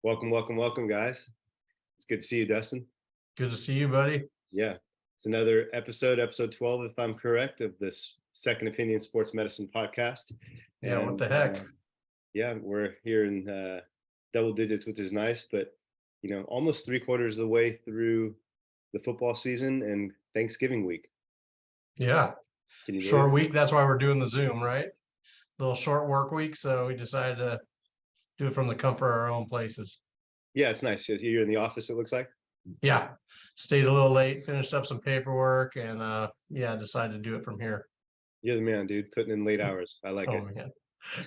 Welcome, guys. It's good to see you, Dustin. Good to see you, buddy. Yeah, it's another episode 12, if I'm correct, of this Second Opinion Sports Medicine podcast. Yeah, what the heck? Yeah, we're here in double digits, which is nice, but almost 3/4 of the way through the football season and Thanksgiving week. Yeah, Can you believe short it? week. That's why we're doing the Zoom, right? Little short work week. So we decided to do it from the comfort of our own places. Yeah, it's nice. You're in the office, it looks like. Yeah, stayed a little late, finished up some paperwork, and yeah, decided to do it from here. You're the man, dude. Putting in late hours. I like Oh it.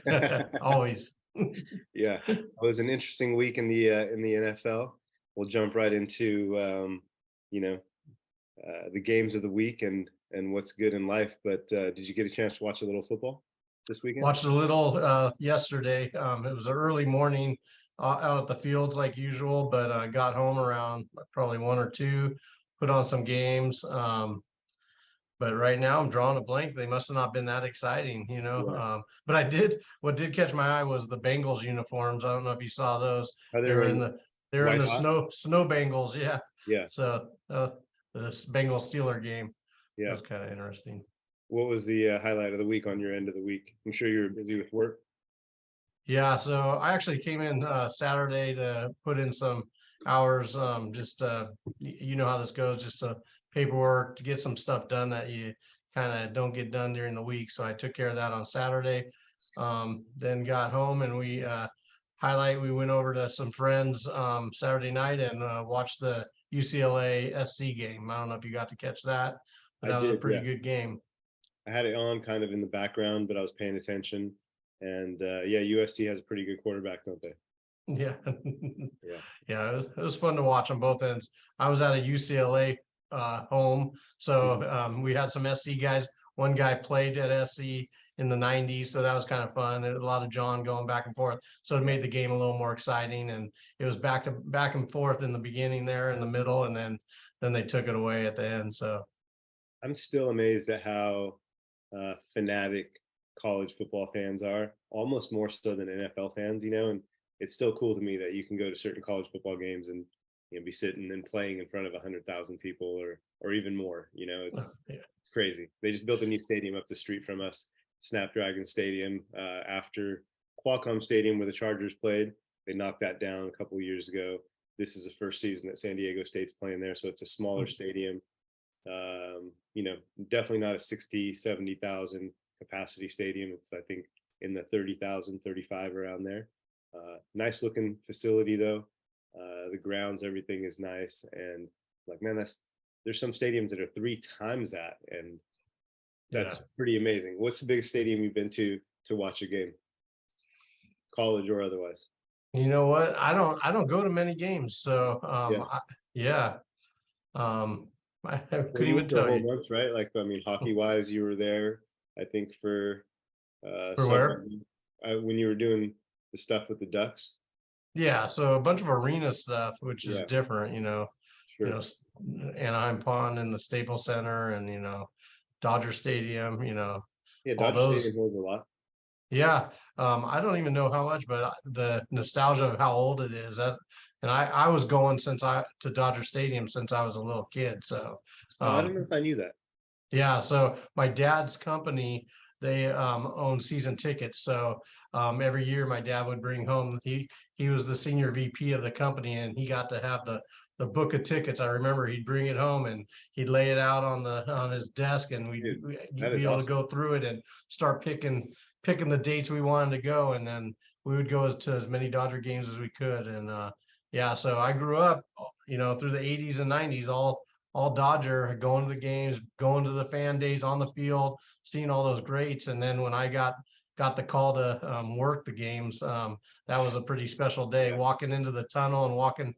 man, always. Yeah, it was an interesting week in the NFL. We'll jump right into the games of the week and what's good in life. But did you get a chance to watch a little football this weekend? Watched a little yesterday. It was an early morning out at the fields like usual, but got home around probably 1 or 2, put on some games. But right now I'm drawing a blank. They must have not been that exciting, you know. Yeah. But what did catch my eye was the Bengals uniforms. I don't know if you saw those. Are they They were in wearing the they were in white the hot? snow Bengals, yeah. Yeah, So this Bengals Steeler game yeah. was kind of interesting. What was the highlight of the week on your end of the week? I'm sure you're busy with work. Yeah, so I actually came in Saturday to put in some hours, just you know how this goes, just paperwork to get some stuff done that you kind of don't get done during the week. So I took care of that on Saturday. Then got home and we went over to some friends Saturday night and watched the UCLA SC game. I don't know if you got to catch that, but I that was a did, pretty yeah. good game. I had it on kind of in the background, but I was paying attention. And yeah, USC has a pretty good quarterback, don't they? Yeah. Yeah. Yeah, it was fun to watch on both ends. I was at a UCLA home, so we had some SC guys. One guy played at SC in the 90s, so that was kind of fun. And a lot of John going back and forth, so it made the game a little more exciting. And it was back and forth in the beginning there, in the middle, and then they took it away at the end. So I'm still amazed at how fanatic college football fans are, almost more so than NFL fans, and it's still cool to me that you can go to certain college football games and be sitting and playing in front of 100,000 people or even more. It's yeah. crazy. They just built a new stadium up the street from us, Snapdragon Stadium, after Qualcomm Stadium where the Chargers played. They knocked that down a couple of years ago. This is the first season that San Diego State's playing there, so it's a smaller stadium. Definitely not a 60, 70,000 capacity stadium. It's, I think, in the 30,000, 35 around there. Nice looking facility though. The grounds, everything is nice. And like, man, there's some stadiums that are 3 times that. And that's pretty amazing. What's the biggest stadium you've been to watch a game? College or otherwise? You know what? I don't go to many games, so Yeah. I couldn't Well, you even went for a tell whole you. month, right? Like, I mean, hockey wise, you were there, I think, for For summer where? when you were doing the stuff with the Ducks. Yeah, so a bunch of arena stuff, which is Yeah, different, you know, sure. s- Anaheim Pond and the Staples Center and Dodger Stadium, Yeah, all Dodger those. Stadium holds a lot. Yeah, I don't even know how much, but the nostalgia of how old it is. And I was going to Dodger Stadium since I was a little kid. So Oh, I don't know um, if I knew that. yeah, so my dad's company, they own season tickets. So every year my dad would bring home, he was the senior VP of the company and he got to have the book of tickets. I remember he'd bring it home and he'd lay it out on his desk and Dude, we'd that be is able to awesome. go through it and start picking the dates we wanted to go. And then we would go to as many Dodger games as we could. And yeah, so I grew up, through the 80s and 90s, all Dodger, going to the games, going to the fan days on the field, seeing all those greats. And then when I got the call to work the games, that was a pretty special day. Yeah. Walking into the tunnel and watching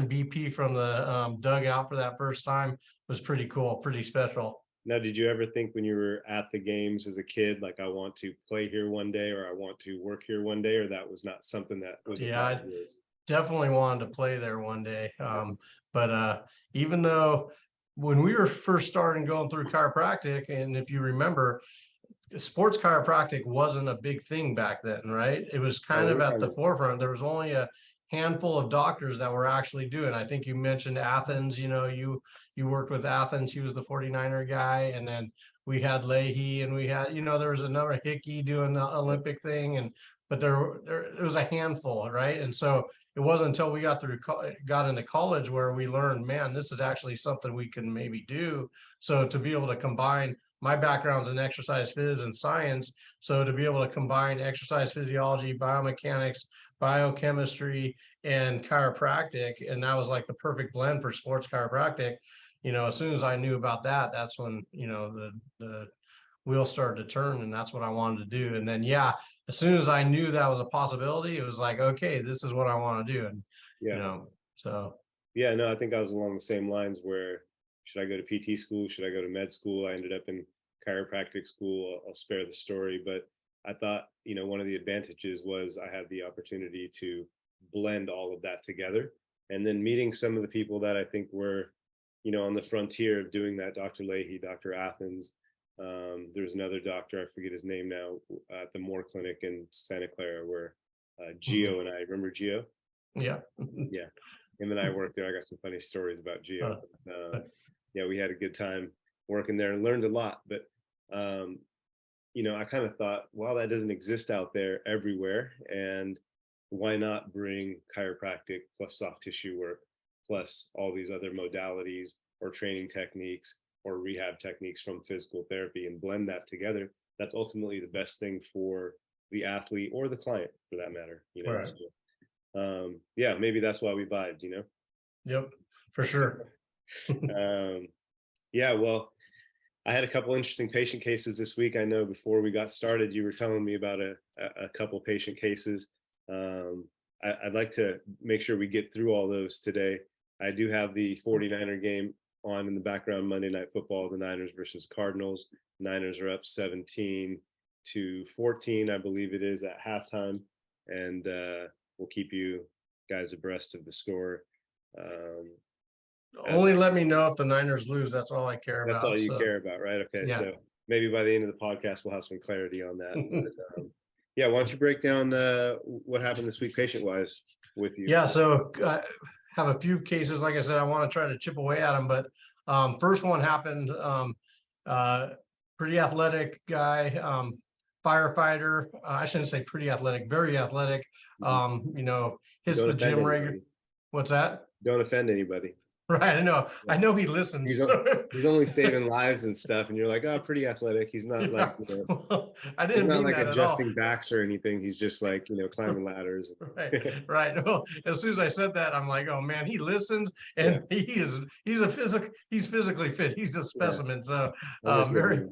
BP from the dugout for that first time was pretty cool, pretty special. Now, did you ever think when you were at the games as a kid, like, I want to play here one day or I want to work here one day, or that was not something that was a Yeah, thought I of yours? definitely wanted to play there one day. Yeah. But even though when we were first starting going through chiropractic, and if you remember, sports chiropractic wasn't a big thing back then, right? It was Oh, kind of we're at the talking. forefront. There was only handful of doctors that were actually doing. I think you mentioned Athens, you worked with Athens. He was the 49er guy. And then we had Leahy, and we had, there was another Hickey doing the Olympic thing. But there was a handful, right? And so it wasn't until we got into college where we learned, man, this is actually something we can maybe do. So to be able to combine, my background's in exercise phys and science. So to be able to combine exercise physiology, biomechanics, biochemistry, and chiropractic, and that was like the perfect blend for sports chiropractic. As soon as I knew about that, that's when, the wheels started to turn, and that's what I wanted to do. And then, yeah, as soon as I knew that was a possibility, it was like, okay, this is what I want to do. And, so. Yeah, no, I think I was along the same lines where, should I go to PT school? Should I go to med school? I ended up in chiropractic school. I'll spare the story, but I thought, one of the advantages was I had the opportunity to blend all of that together. And then meeting some of the people that I think were, on the frontier of doing that, Dr. Leahy, Dr. Athens. There's another doctor, I forget his name now, at the Moore Clinic in Santa Clara, where Gio and I, remember Gio? Yeah. Yeah. Him and I worked there. I got some funny stories about Gio. Yeah, we had a good time working there and learned a lot. But, I kind of thought, well, that doesn't exist out there everywhere. And why not bring chiropractic plus soft tissue work, plus all these other modalities or training techniques or rehab techniques from physical therapy and blend that together? That's ultimately the best thing for the athlete or the client, for that matter. Right. So, yeah, maybe that's why we vibed. Yep, for sure. Yeah, well, I had a couple interesting patient cases this week. I know before we got started, you were telling me about a couple patient cases. I'd like to make sure we get through all those today. I do have the 49er game on in the background, Monday Night Football, the Niners versus Cardinals. Niners are up 17-14, I believe it is, at halftime. And we'll keep you guys abreast of the score. Only let me know if the Niners lose. That's all I care about. That's all you care about, right? Okay, yeah. So maybe by the end of the podcast, we'll have some clarity on that. But, yeah, why don't you break down what happened this week patient-wise with you? Yeah, so I have a few cases. Like I said, I want to try to chip away at them. But first one happened, pretty athletic guy, firefighter. I shouldn't say pretty athletic, very athletic. Hits the gym regularly. What's that? Don't offend anybody. Right, I know he listens. He's only saving lives and stuff, and you're like, oh, pretty athletic. He's not like, I didn't he's not mean like that adjusting backs or anything. He's just like, climbing ladders. Right. Well, as soon as I said that, I'm like, oh man, he listens, and he's physically fit. He's a specimen. So very,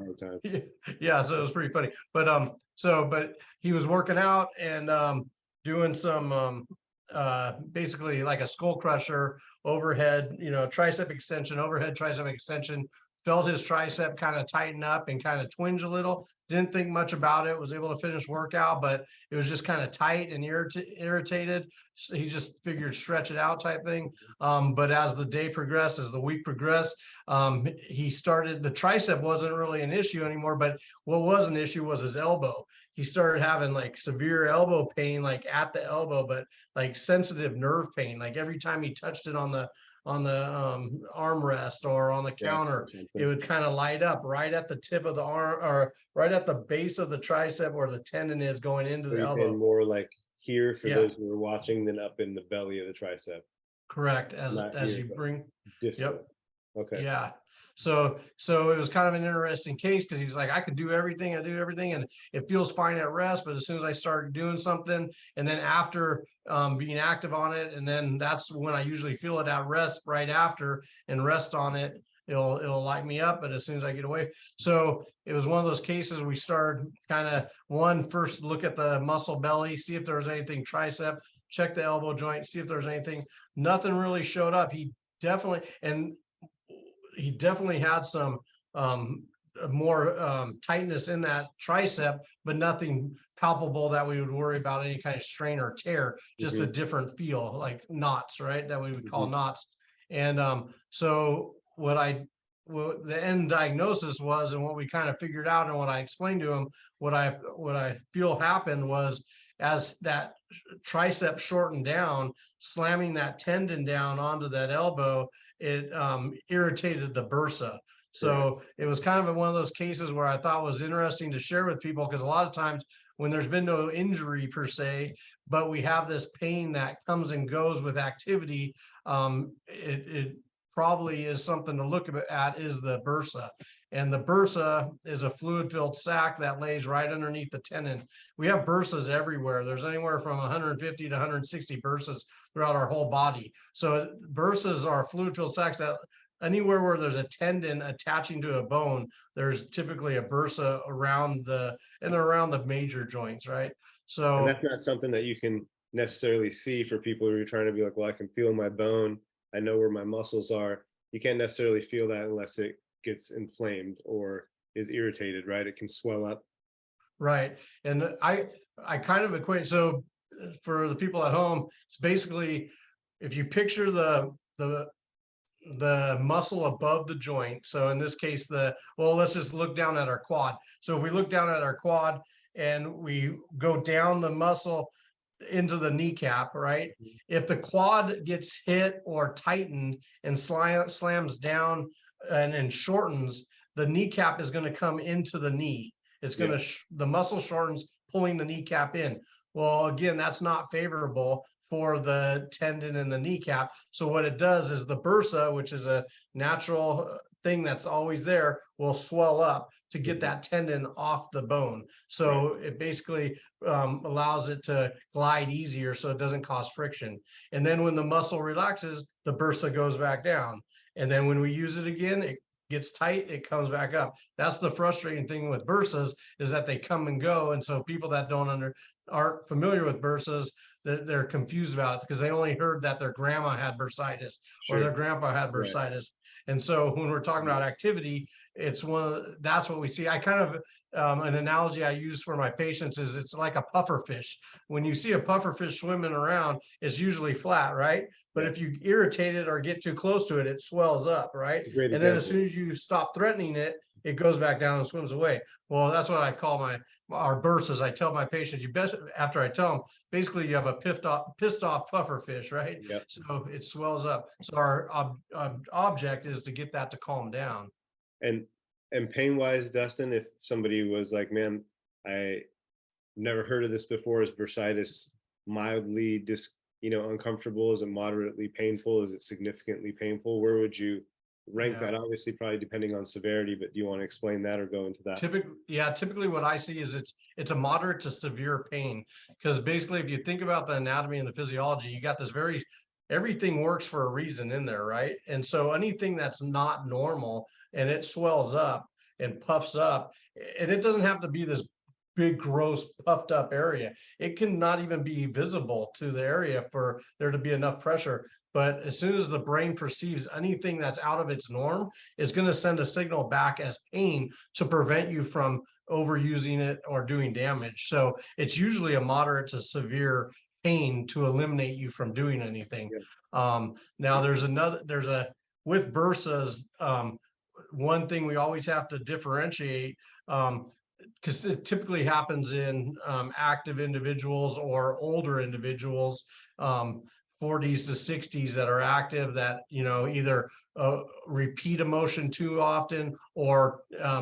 yeah. So it was pretty funny. But but he was working out and doing some basically like a skull crusher overhead, tricep extension, overhead tricep extension. Felt his tricep kind of tighten up and kind of twinge a little. Didn't think much about it. Was able to finish workout, but it was just kind of tight and irritated. So he just figured stretch it out type thing. But as the day progressed, as the week progressed, he started, the tricep wasn't really an issue anymore, but what was an issue was his elbow. He started having like severe elbow pain, like at the elbow, but like sensitive nerve pain. Like every time he touched it on the armrest or on the counter, it would kind of light up right at the tip of the arm, or right at the base of the tricep where the tendon is going into the elbow. More like here for those who are watching than up in the belly of the tricep. Correct. As you bring. Yep. Okay. Yeah. So it was kind of an interesting case because he was like, I could do everything, and it feels fine at rest. But as soon as I started doing something, and then after being active on it, and then that's when I usually feel it at rest right after, and rest on it, it'll light me up. But as soon as I get away, so it was one of those cases we started kind of first look at the muscle belly, see if there was anything tricep, check the elbow joint, see if there's anything. Nothing really showed up. He definitely had some more tightness in that tricep, but nothing palpable that we would worry about any kind of strain or tear, just a different feel, like knots, right? That we would call knots. And so what the end diagnosis was, and what we kind of figured out, and what I explained to him, what I feel happened was as that tricep shortened down, slamming that tendon down onto that elbow, it irritated the bursa. So it was kind of one of those cases where I thought was interesting to share with people, because a lot of times when there's been no injury per se, but we have this pain that comes and goes with activity, it probably is something to look at, is the bursa. And the bursa is a fluid-filled sac that lays right underneath the tendon. We have bursas everywhere. There's anywhere from 150 to 160 bursas throughout our whole body. So bursas are fluid-filled sacs that anywhere where there's a tendon attaching to a bone, there's typically a bursa around the major joints, right? So, and that's not something that you can necessarily see for people who are trying to be like, well, I can feel my bone, I know where my muscles are. You can't necessarily feel that unless it gets inflamed or is irritated, right? It can swell up. right. And I kind of equate, so for the people at home, it's basically, if you picture the muscle above the joint. So in this case, let's just look down at our quad. So if we look down at our quad and we go down the muscle into the kneecap, right? If the quad gets hit or tightened and slams down and shortens, the kneecap is going to come into the knee. It's going to, the muscle shortens, pulling the kneecap in. Well, again, that's not favorable for the tendon in the kneecap. So what it does is the bursa, which is a natural thing that's always there, will swell up to get that tendon off the bone. So it basically allows it to glide easier, so it doesn't cause friction. And then when the muscle relaxes, the bursa goes back down. And then when we use it again, it gets tight, it comes back up. That's the frustrating thing with bursas, is that they come and go. And so people that aren't familiar with bursas, they're confused about it because they only heard that their grandma had bursitis or their grandpa had bursitis. And so when we're talking about activity, that's what we see. I kind of, an analogy I use for my patients is it's like a puffer fish. When you see a puffer fish swimming around, it's usually flat, right? But if you irritate it or get too close to it, it swells up, right? And then as soon as you stop threatening it, it goes back down and swims away. Well, that's what I call our bursas. I tell my patients, after I tell them, basically you have a pissed off puffer fish, right? So it swells up. So our object is to get that to calm down. And pain wise, Dustin, if somebody was like, man, I never heard of this before, is bursitis mildly uncomfortable? Is it moderately painful? Is it significantly painful? Where would you rank that? Obviously, probably depending on severity, but do you want to explain that or go into that? Typically what I see is it's a moderate to severe pain, because basically if you think about the anatomy and the physiology, you got this everything works for a reason in there, right? And so anything that's not normal and it swells up and puffs up, and it doesn't have to be this big, gross, puffed up area. It can not even be visible to the area for there to be enough pressure. But as soon as the brain perceives anything that's out of its norm, it's going to send a signal back as pain to prevent you from overusing it or doing damage. So it's usually a moderate to severe pain to eliminate you from doing anything. Now with bursas, one thing we always have to differentiate, because it typically happens in active individuals or older individuals, 40s to 60s, that are active, that either repeat a motion too often or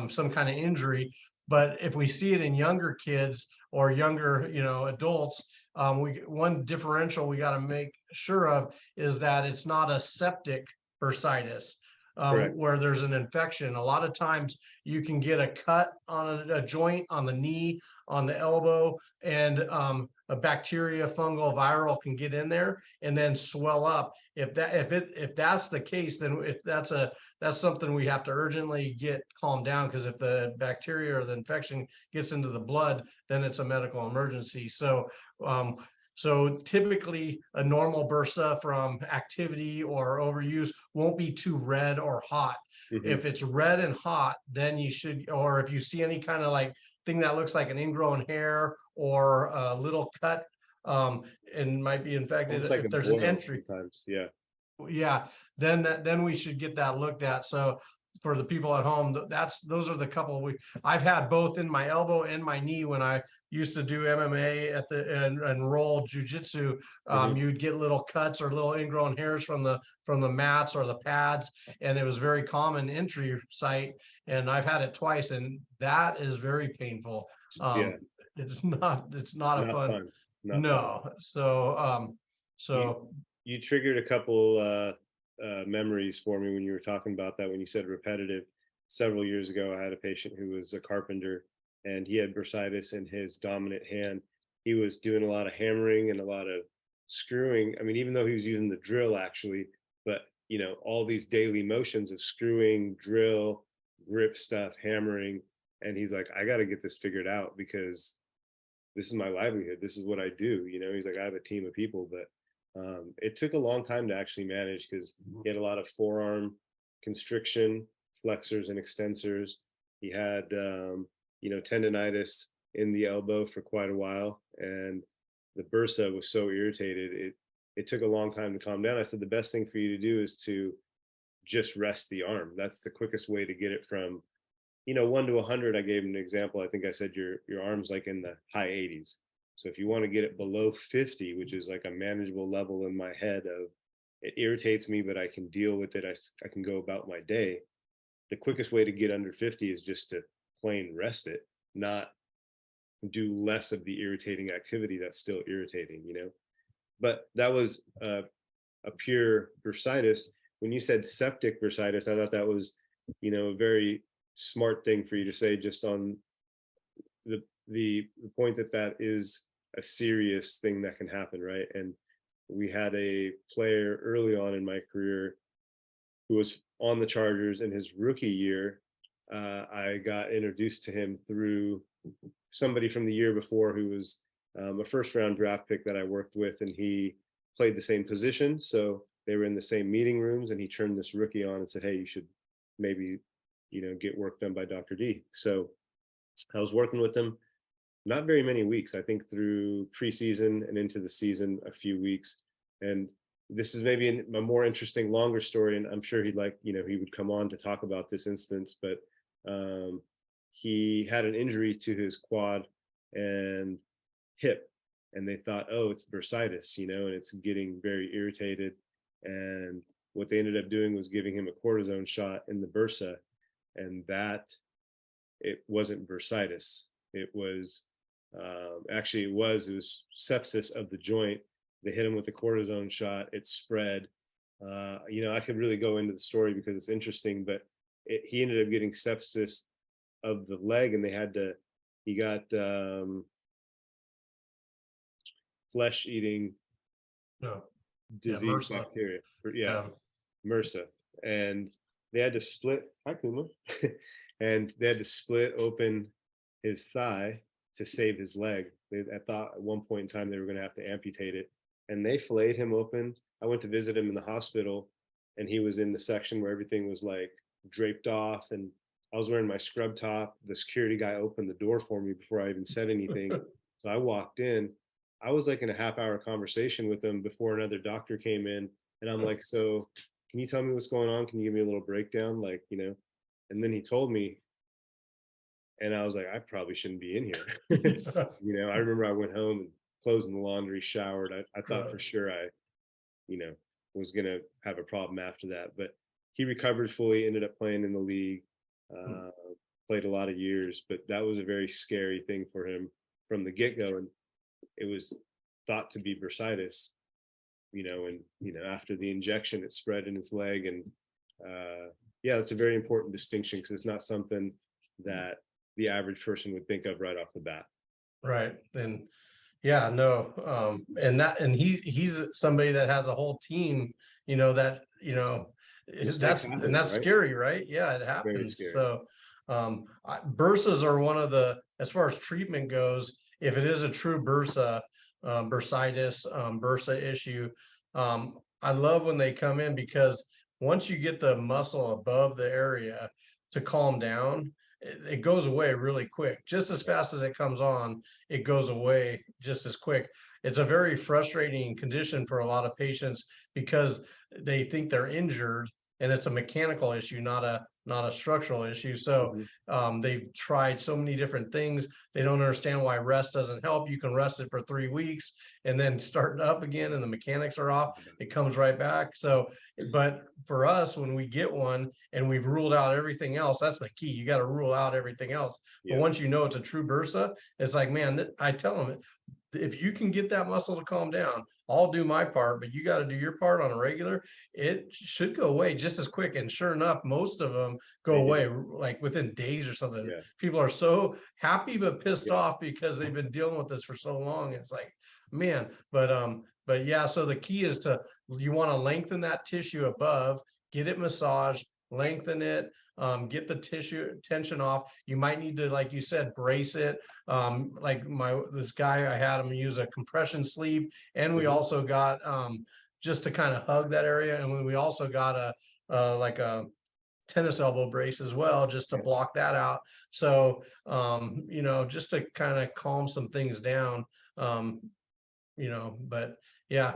some kind of injury. But if we see it in younger kids or younger adults, one differential we got to make sure of is that it's not a septic bursitis. Where there's an infection. A lot of times you can get a cut on a joint, on the knee, on the elbow, and a bacteria, fungal, viral can get in there and then swell up. If that's the case, then that's something we have to urgently get calmed down, because if the bacteria or the infection gets into the blood, then it's a medical emergency. So typically a normal bursa from activity or overuse won't be too red or hot. If it's red and hot, then you should, or if you see any kind of thing that looks like an ingrown hair or a little cut, and might be infected, if there's an entry, then we should get that looked at. So for the people at home, those are the couple I've had both in my elbow and my knee when I used to do MMA and roll jujitsu. You'd get little cuts or little ingrown hairs from the mats or the pads, and it was very common entry site. And I've had it twice, and that is very painful. Yeah. It's not a Not fun. fun. Not fun. No. So you triggered a couple memories for me when you were talking about that, when you said repetitive. Several years ago, I had a patient who was a carpenter, and he had bursitis in his dominant hand. He was doing a lot of hammering and a lot of screwing. I mean, even though he was using the drill actually, but all these daily motions of screwing, drill, grip stuff, hammering. And he's like, I got to get this figured out because this is my livelihood. This is what I do. He's like, I have a team of people, but it took a long time to actually manage because he had a lot of forearm constriction, flexors and extensors. He had, tendonitis in the elbow for quite a while. And the bursa was so irritated. It took a long time to calm down. I said, the best thing for you to do is to just rest the arm. That's the quickest way to get it from 1 to 100. I gave him an example. I think I said your arm's like in the high 80s. So if you want to get it below 50, which is like a manageable level in my head of it irritates me, but I can deal with it. I can go about my day. The quickest way to get under 50 is just to plain rest it, not do less of the irritating activity that's still irritating, But that was a pure bursitis. When you said septic bursitis, I thought that was, a very smart thing for you to say, just on the point that is a serious thing that can happen, right? And we had a player early on in my career who was on the Chargers in his rookie year. I got introduced to him through somebody from the year before who was a first-round draft pick that I worked with, and he played the same position. So they were in the same meeting rooms, and he turned this rookie on and said, hey, you should maybe get work done by Dr. D. So I was working with him not very many weeks, I think through preseason and into the season, a few weeks. And this is maybe a more interesting, longer story. And I'm sure he'd like, he would come on to talk about this instance, but he had an injury to his quad and hip. And they thought, oh, it's bursitis, and it's getting very irritated. And what they ended up doing was giving him a cortisone shot in the bursa. And that, it wasn't bursitis. It was it was sepsis of the joint. They hit him with the cortisone shot. It spread. I could really go into the story because it's interesting, but he ended up getting sepsis of the leg, and he got flesh-eating disease bacteria. MRSA. And they had to split, hi Kuma, and they had to split open his thigh to save his leg. I thought at one point in time they were going to have to amputate it, and they filleted him open. I went to visit him in the hospital, and he was in the section where everything was like draped off, and I was wearing my scrub top. The security guy opened the door for me before I even said anything. So I walked in. I was like in a half-hour conversation with him before another doctor came in, and I'm like, so can you tell me what's going on? Can you give me a little breakdown? And then he told me, and I was like, I probably shouldn't be in here. I remember I went home and closed in the laundry, showered. I thought for sure I, was going to have a problem after that, but he recovered fully, ended up playing in the league, played a lot of years, but that was a very scary thing for him from the get-go. And it was thought to be bursitis, and, after the injection, it spread in his leg. And it's a very important distinction because it's not something that the average person would think of right off the bat. Right. And he's somebody that has a whole team, that's right? Scary, right? Yeah, it happens. So bursas are one of the, as far as treatment goes, if it is a true bursitis, bursa issue, I love when they come in, because once you get the muscle above the area to calm down, it goes away really quick. Just as fast as it comes on, it goes away just as quick. It's a very frustrating condition for a lot of patients because they think they're injured, and it's a mechanical issue, not a structural issue. So they've tried so many different things. They don't understand why rest doesn't help. You can rest it for 3 weeks and then start up again, and the mechanics are off. It comes right back. So, but for us, when we get one and we've ruled out everything else, that's the key. You got to rule out everything else. But once you know it's a true bursa, it's like, man, I tell them, if you can get that muscle to calm down, I'll do my part, but you got to do your part on a regular. It should go away just as quick. And sure enough, most of them go away like within days or something. People are so happy but pissed off because they've been dealing with this for so long. It's like, man, but yeah, so the key is you want to lengthen that tissue above, get it massaged, lengthen it, get the tissue tension off. You might need to, like you said, brace it. Like this guy, I had him use a compression sleeve, and we also got just to kind of hug that area, and we also got like a tennis elbow brace as well, just to block that out. So you know, just to kind of calm some things down. You know, but yeah.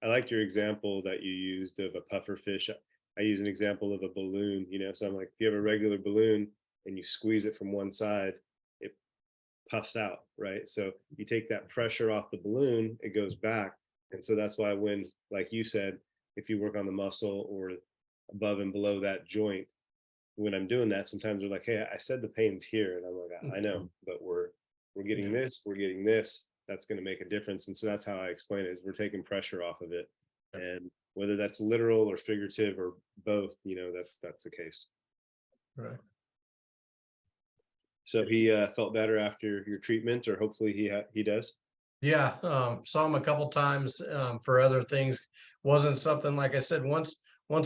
I liked your example that you used of a puffer fish. I use an example of a balloon, you know, so I'm like, if you have a regular balloon and you squeeze it from one side, it puffs out, right? So you take that pressure off the balloon, it goes back. And so that's why when, like you said, if you work on the muscle or above and below that joint, when I'm doing that, sometimes they're like, hey, I said the pain's here. And I'm like, I know, but we're getting this, we're getting this. That's going to make a difference. And so that's how I explain it, is we're taking pressure off of it. And whether that's literal or figurative or both, you know, that's the case. Right. So he felt better after your treatment, or hopefully he does. Yeah, saw him a couple times for other things. Wasn't something, like I said, once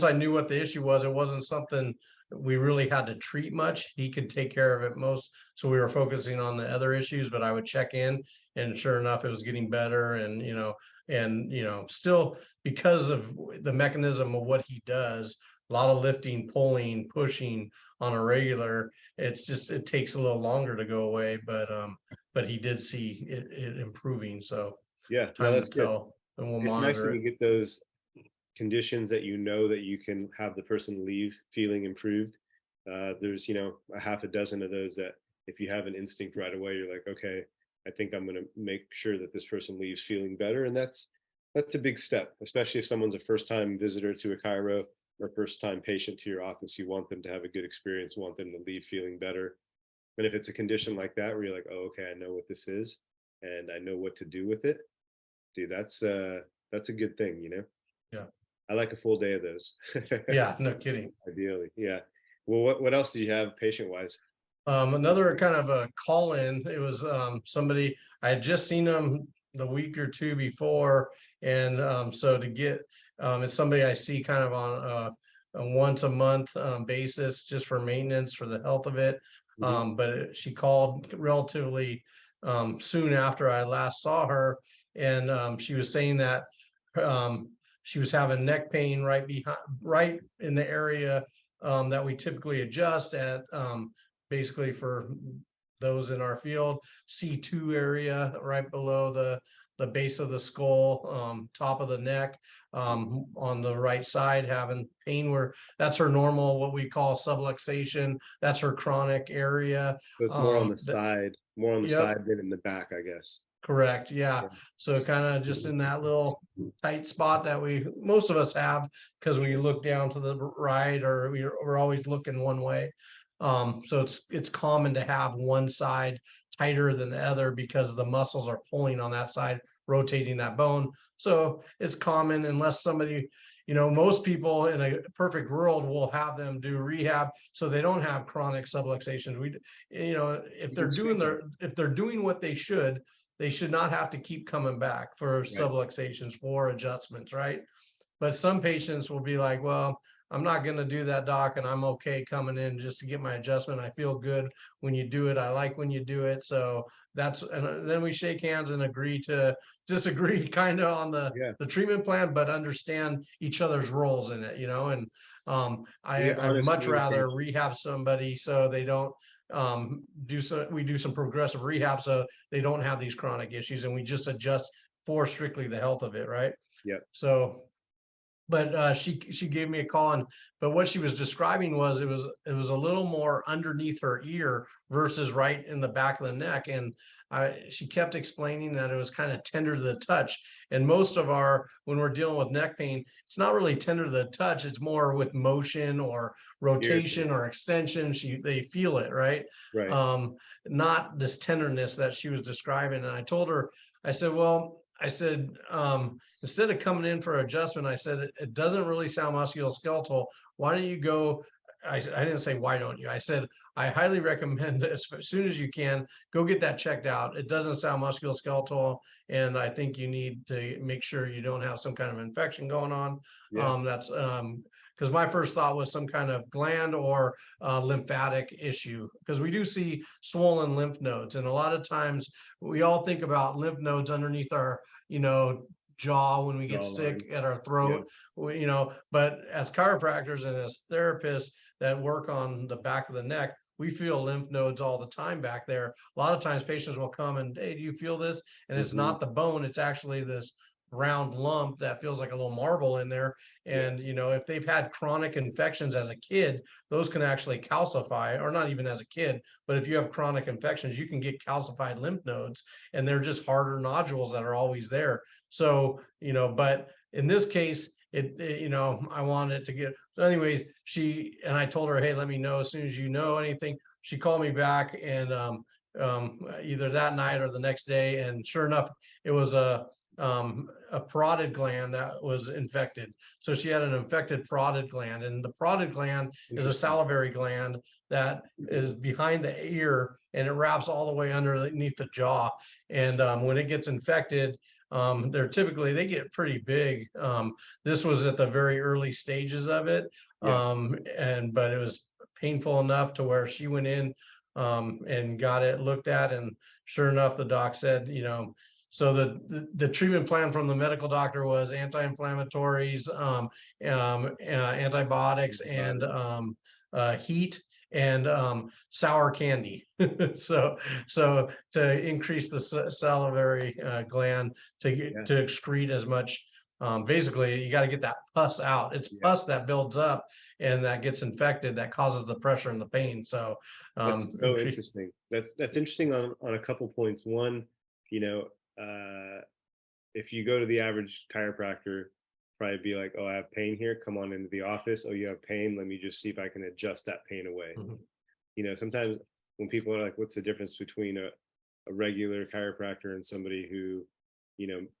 I knew what the issue was, it wasn't something we really had to treat much. He could take care of it most. So we were focusing on the other issues, but I would check in, and sure enough, it was getting better. And, you know, still, because of the mechanism of what he does, a lot of lifting, pulling, pushing on a regular, it's just, it takes a little longer to go away, but he did see it improving. So yeah, time that's to tell, good. and we'll It's nice monitor when it. you get those conditions that you know that you can have the person leave feeling improved. There's, you know, a half a dozen of those that if you have an instinct right away, you're like, okay, I think I'm going to make sure that this person leaves feeling better. And that's a big step, especially if someone's a first time visitor to a chiro or first time patient to your office. You want them to have a good experience, want them to leave feeling better. And if it's a condition like that where you're like, oh, okay, I know what this is and I know what to do with it, dude, that's a good thing, you know. Yeah. I like a full day of those. Yeah, no kidding. Ideally, yeah. Well, what else do you have patient wise? Another kind of a call in, it was somebody, I had just seen them the week or two before. And so to get, it's somebody I see kind of on a once a month basis, just for maintenance, for the health of it. She called relatively soon after I last saw her. And she was saying that she was having neck pain right in the area that we typically adjust at, basically for those in our field, C2 area, right below the base of the skull, top of the neck, on the right side, having pain where that's her normal, what we call subluxation. That's her chronic area. So it's more on the side, Yep. than in the back, I guess. Correct. Yeah. So kind of just in that little tight spot that most of us have, because when you look down to the right, or we're always looking one way. So it's common to have one side tighter than the other because the muscles are pulling on that side, rotating that bone. So it's common, unless somebody, most people in a perfect world will have them do rehab so they don't have chronic subluxations. If they're doing what they should not have to keep coming back for subluxations, for adjustments, right? But some patients will be like, well, I'm not going to do that, doc, and I'm okay coming in just to get my adjustment. I feel good when you do it. I like when you do it. So and then we shake hands and agree to disagree kind of on the treatment plan, but understand each other's roles in it, and I'd much rather rehab somebody so they don't we do some progressive rehab so they don't have these chronic issues, and we just adjust for strictly the health of it, right? Yeah. So but she gave me a call, and but what she was describing was it was a little more underneath her ear versus right in the back of the neck, and she kept explaining that it was kind of tender to the touch. And most of our, when we're dealing with neck pain, it's not really tender to the touch, it's more with motion or rotation Irritant. or extension. They feel it, right? Right. um Not this tenderness that she was describing. And I told her, I said, well, I said, instead of coming in for adjustment, I said, it doesn't really sound musculoskeletal. Why don't you go? I didn't say, why don't you? I said, I highly recommend as soon as you can, go get that checked out. It doesn't sound musculoskeletal. And I think you need to make sure you don't have some kind of infection going on. Yeah. That's because my first thought was some kind of gland or lymphatic issue, because we do see swollen lymph nodes. And a lot of times we all think about lymph nodes underneath our, jaw when we get Jawline. sick at our Yeah. throat, but as chiropractors and as therapists that work on the back of the neck, we feel lymph nodes all the time back there. A lot of times patients will come and, hey, do you feel this? And it's Mhm. not the bone, it's actually this round lump that feels like a little marble in there. Yeah. And if they've had chronic infections as a kid, those can actually calcify, or not even as a kid, but if you have chronic infections, you can get calcified lymph nodes, and they're just harder nodules that are always there. So, but in this case, I wanted to get, so anyways, and I told her, hey, let me know as soon as you know anything. She called me back, and either that night or the next day, and sure enough, it was a parotid gland that was infected. So she had an infected parotid gland, and the parotid gland is a Interesting. salivary gland that is behind the ear, and it wraps all the way underneath the jaw. And when it gets infected, they get pretty big. This was at the very early stages of it. Yeah. But it was painful enough to where she went in and got it looked at, and sure enough, the doc said, so the treatment plan from the medical doctor was anti-inflammatories, antibiotics, and heat, and sour candy. so to increase the salivary gland Yeah. to excrete as much. Basically, you got to get that pus out. It's Yeah. pus that builds up and that gets infected that causes the pressure and the pain. So That's so interesting. That's interesting on a couple points. One, you know, if you go to the average chiropractor, probably be like, "Oh, I have pain here. Come on into the office. Oh, you have pain. Let me just see if I can adjust that pain away." Mhm. Sometimes when people are like, "What's the difference between a regular chiropractor and somebody who,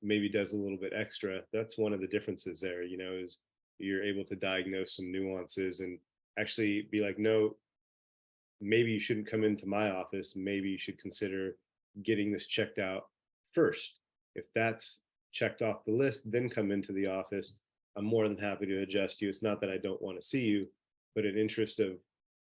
maybe does a little bit extra?" That's one of the differences there. Is you're able to diagnose some nuances and actually be like, "No, maybe you shouldn't come into my office. Maybe you should consider getting this checked out first. If that's checked off the list, then come into the office. I'm more than happy to adjust you. It's not that I don't want to see you, but in interest of,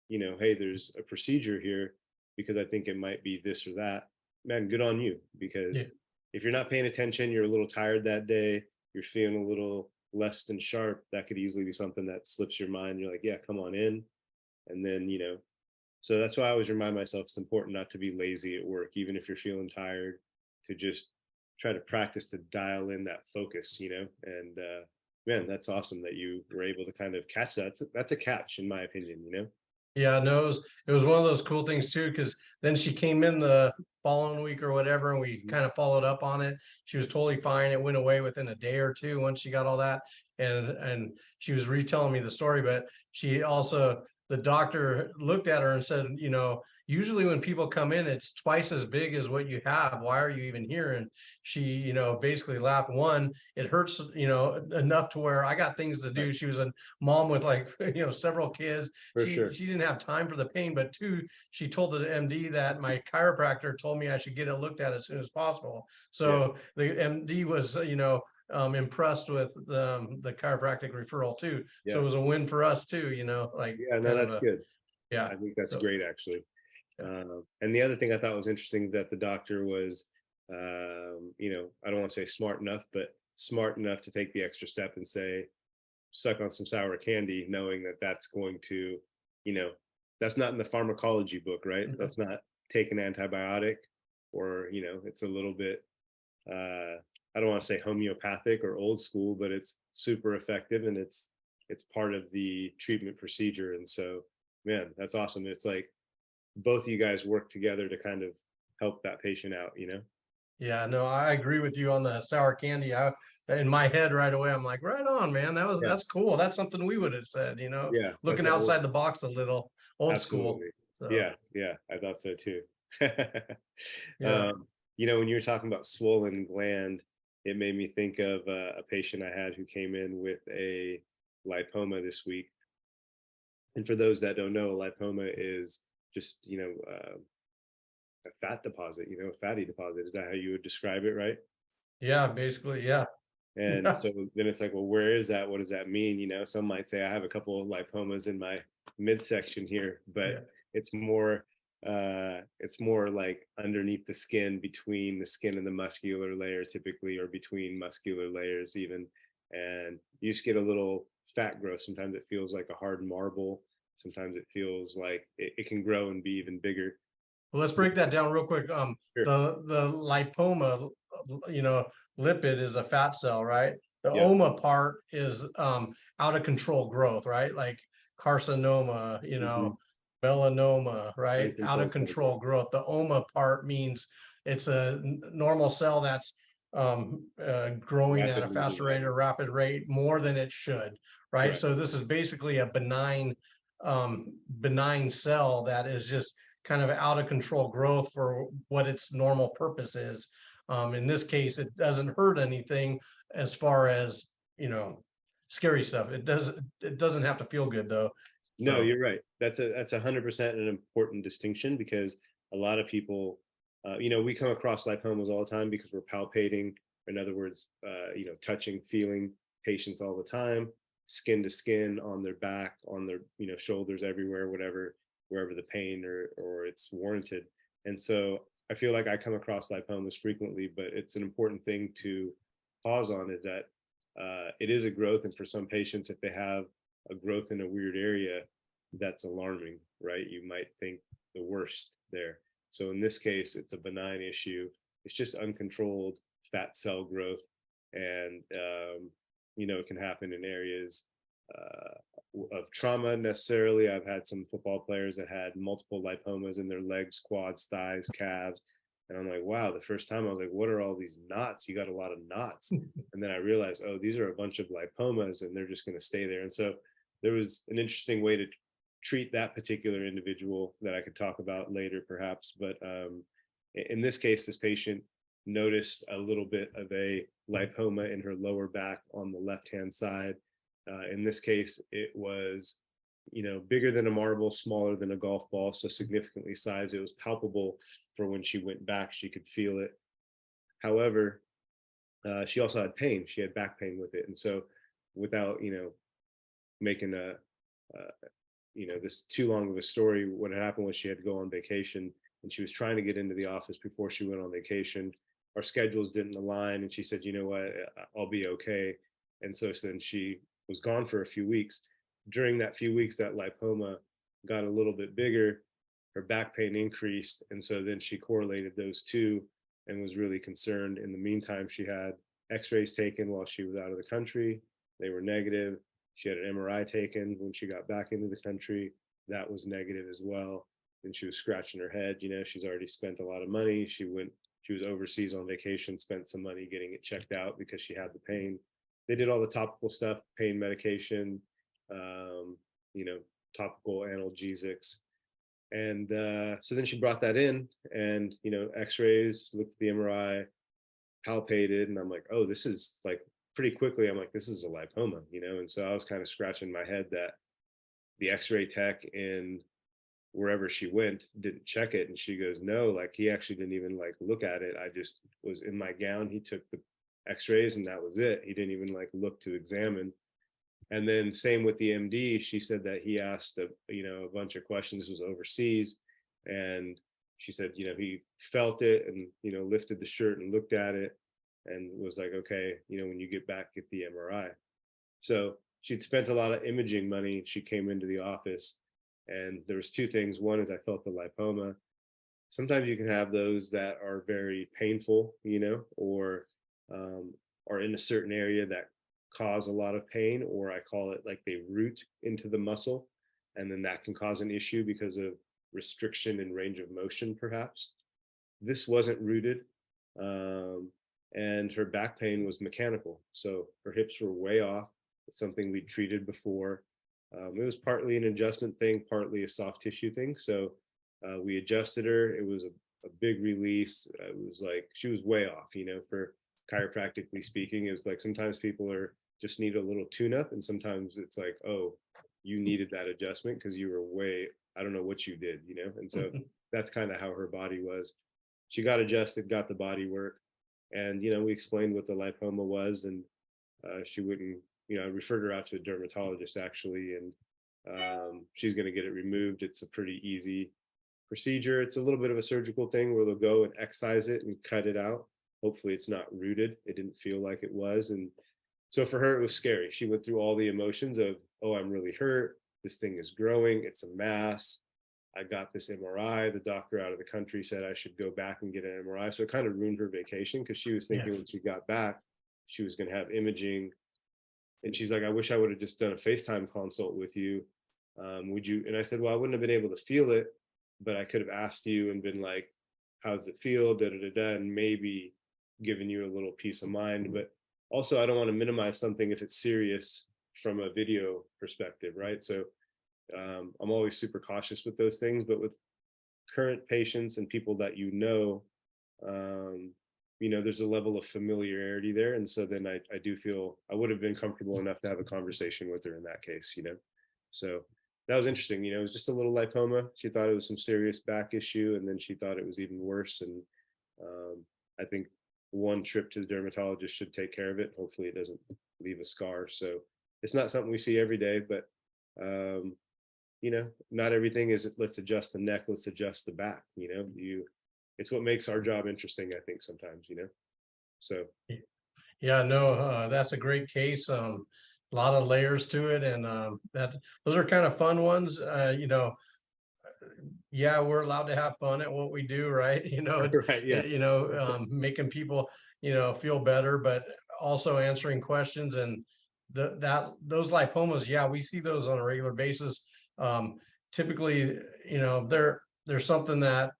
hey, there's a procedure here because I think it might be this or that. Man, good on you. Yeah. Because if you're not paying attention, you're a little tired that day, you're feeling a little less than sharp, that could easily be something that slips your mind. You're like, yeah, come on in. And then, so that's why I always remind myself it's important not to be lazy at work, even if you're feeling tired, to just try to practice to dial in that focus, And man, that's awesome that you were able to kind of catch that. That's a catch, in my opinion. Yeah, no, it was one of those cool things too, because then she came in the following week or whatever, and we Mhm. kind of followed up on it. She was totally fine. It went away within a day or two once she got all that. And she was retelling me the story, but the doctor looked at her and said, usually when people come in, it's twice as big as what you have. Why are you even here? And she, basically laughed. One, it hurts, enough to where I got things to Right. do. She was a mom with like, several kids. For she sure. she didn't have time for the pain. But two, she told the MD that my chiropractor told me I should get it looked at as soon as possible. Yeah. So the MD was impressed with the chiropractic referral too. So Yeah. it was a win for us too, like Yeah. No, kind of that's a, good. yeah. I think that's So great, actually. yeah. And the other thing I thought was interesting that the doctor was, I don't want to say smart enough, but smart enough to take the extra step and say, suck on some sour candy, knowing that that's going to, you know, that's not in the pharmacology book, right? No. That's not take an antibiotic, or, it's a little bit, I don't want to say homeopathic or old school, but it's super effective, and it's part of the treatment procedure. And so, man, that's awesome. It's like both of you guys work together to kind of help that patient out, you know? Yeah, no, I agree with you on the sour candy. In my head right away, I'm like, right on, man. Yeah. That's cool. That's something we would have said, Yeah. That's looking an old, outside the box a little, old school. absolutely. So Yeah. Yeah. I thought so too. yeah. um, when you were talking about swollen gland, it made me think of a patient I had who came in with a lipoma this week. And for those that don't know, a lipoma is just, a fat deposit, a fatty deposit. Is that how you would describe it, right? Yeah, basically, yeah. And Yeah. so then it's like, well, where is that? What does that mean? Some might say I have a couple of lipomas in my midsection here, but Yeah. it's more like underneath the skin, between the skin and the muscular layer typically, or between muscular layers even. And you just get a little fat growth. Sometimes it feels like a hard marble. Sometimes it feels like it can grow and be even bigger. Well, let's break that down real quick. Sure. The lipoma, you know, lipid is a fat cell, right? The Yep. oma part is out of control growth, right? Like carcinoma, Hmm. melanoma, right? Out of Uncontrolled cell control growth. growth. The oma part means it's a normal cell that's growing at a Rapidly faster rate dividing. or rapid rate more than it should, right? Correct. So this is basically a benign cell that is just kind of out of control growth for what its normal purpose is. In this case, it doesn't hurt anything as far as, you know, scary stuff. It doesn't have to feel good though. No, So you're right. That's 100% an important distinction, because a lot of people, we come across lipomas all the time because we're palpating. In other words, touching, feeling patients all the time, skin to skin, on their back, on their, shoulders, everywhere, whatever, wherever the pain or it's warranted. And so I feel like I come across lipomas frequently, but it's an important thing to pause on, is that it is a growth, and for some patients, if they have a growth in a weird area, that's alarming, right? You might think the worst there. So in this case, it's a benign issue. It's just uncontrolled fat cell growth, and it can happen in areas of trauma necessarily. I've had some football players that had multiple lipomas in their legs, quads, thighs, calves. And I'm like, wow, the first time I was like, what are all these knots? You got a lot of knots. And then I realized, oh, these are a bunch of lipomas, and they're just going to stay there. And so there was an interesting way to treat that particular individual that I could talk about later, perhaps. But in this case, this patient noticed a little bit of a lipoma in her lower back on the left-hand side. In this case, it was, bigger than a marble, smaller than a golf ball, so significantly sized. It was palpable for when she went back; she could feel it. However, she also had pain. She had back pain with it, and so, without making this too long of a story, what had happened was she had to go on vacation, and she was trying to get into the office before she went on vacation. Our schedules didn't align, and she said, you know what, I'll be okay. And so then she was gone for a few weeks. During that few weeks, that lipoma got a little bit bigger, her back pain increased, and so then she correlated those two and was really concerned. In the meantime, she had x-rays taken while she was out of the country. They were negative. She had an MRI taken when she got back into the country. That was negative as well. And she was scratching her head. She's already spent a lot of money. She was overseas on vacation, spent some money getting it checked out because she had the pain. They did all the topical stuff, pain medication, um, you know, topical analgesics. And so then she brought that in, and, x-rays, looked at the MRI, palpated, and I'm like, oh, this is like, pretty quickly, I'm like, this is a lipoma, and so I was kind of scratching my head that the x-ray tech in wherever she went didn't check it. And she goes, no, like, he actually didn't even like look at it. I just was in my gown, he took the x-rays, and that was it. He didn't even like look to examine. And then same with the MD, she said that he asked a bunch of questions. This was overseas, and she said, he felt it, and lifted the shirt and looked at it, and was like, okay, when you get back, get the MRI. So she'd spent a lot of imaging money. She came into the office, and there was two things. One is I felt the lipoma. Sometimes you can have those that are very painful, or in a certain area that cause a lot of pain, or I call it like they root into the muscle, and then that can cause an issue because of restriction in range of motion, perhaps. This wasn't rooted, and her back pain was mechanical. So her hips were way off. It's something we'd treated before. It was partly an adjustment thing, partly a soft tissue thing. So we adjusted her. It was a big release. It was like she was way off, for chiropractically speaking. It was like sometimes people just need a little tune up, and sometimes it's like, oh, you needed that adjustment because you were way, I don't know what you did, and so that's kind of how her body was. She got adjusted, got the body work, and we explained what the lipoma was, and she wouldn't, I referred her out to a dermatologist actually, and she's going to get it removed. It's a pretty easy procedure. It's a little bit of a surgical thing where they'll go and excise it and cut it out. Hopefully it's not rooted. It didn't feel like it was. And so for her, it was scary. She went through all the emotions of, oh, I'm really hurt. This thing is growing. It's a mass. I got this MRI. The doctor out of the country said I should go back and get an MRI. So it kind of ruined her vacation because she was thinking when she got back, she was going to have imaging. And she's like, I wish I would have just done a FaceTime consult with you. Would you? And I said, well, I wouldn't have been able to feel it, but I could have asked you and been like, how does it feel? Da, da, da, da, and maybe given you a little peace of mind. But also, I don't want to minimize something if it's serious from a video perspective, right? So I'm always super cautious with those things, but with current patients and people that there's a level of familiarity there. And so then I do feel I would have been comfortable enough to have a conversation with her in that case, So that was interesting. It was just a little lipoma. She thought it was some serious back issue, and then she thought it was even worse. And I think one trip to the dermatologist should take care of it. Hopefully it doesn't leave a scar. So it's not something we see every day, but not everything is let's adjust the neck, let's adjust the back. It's what makes our job interesting, I think, sometimes, So Yeah, no, that's a great case. A lot of layers to it, and those are kind of fun ones. Yeah, we're allowed to have fun at what we do, right? right, yeah. Making people, feel better, but also answering questions, and those lipomas, yeah, we see those on a regular basis. Typically, there's something that,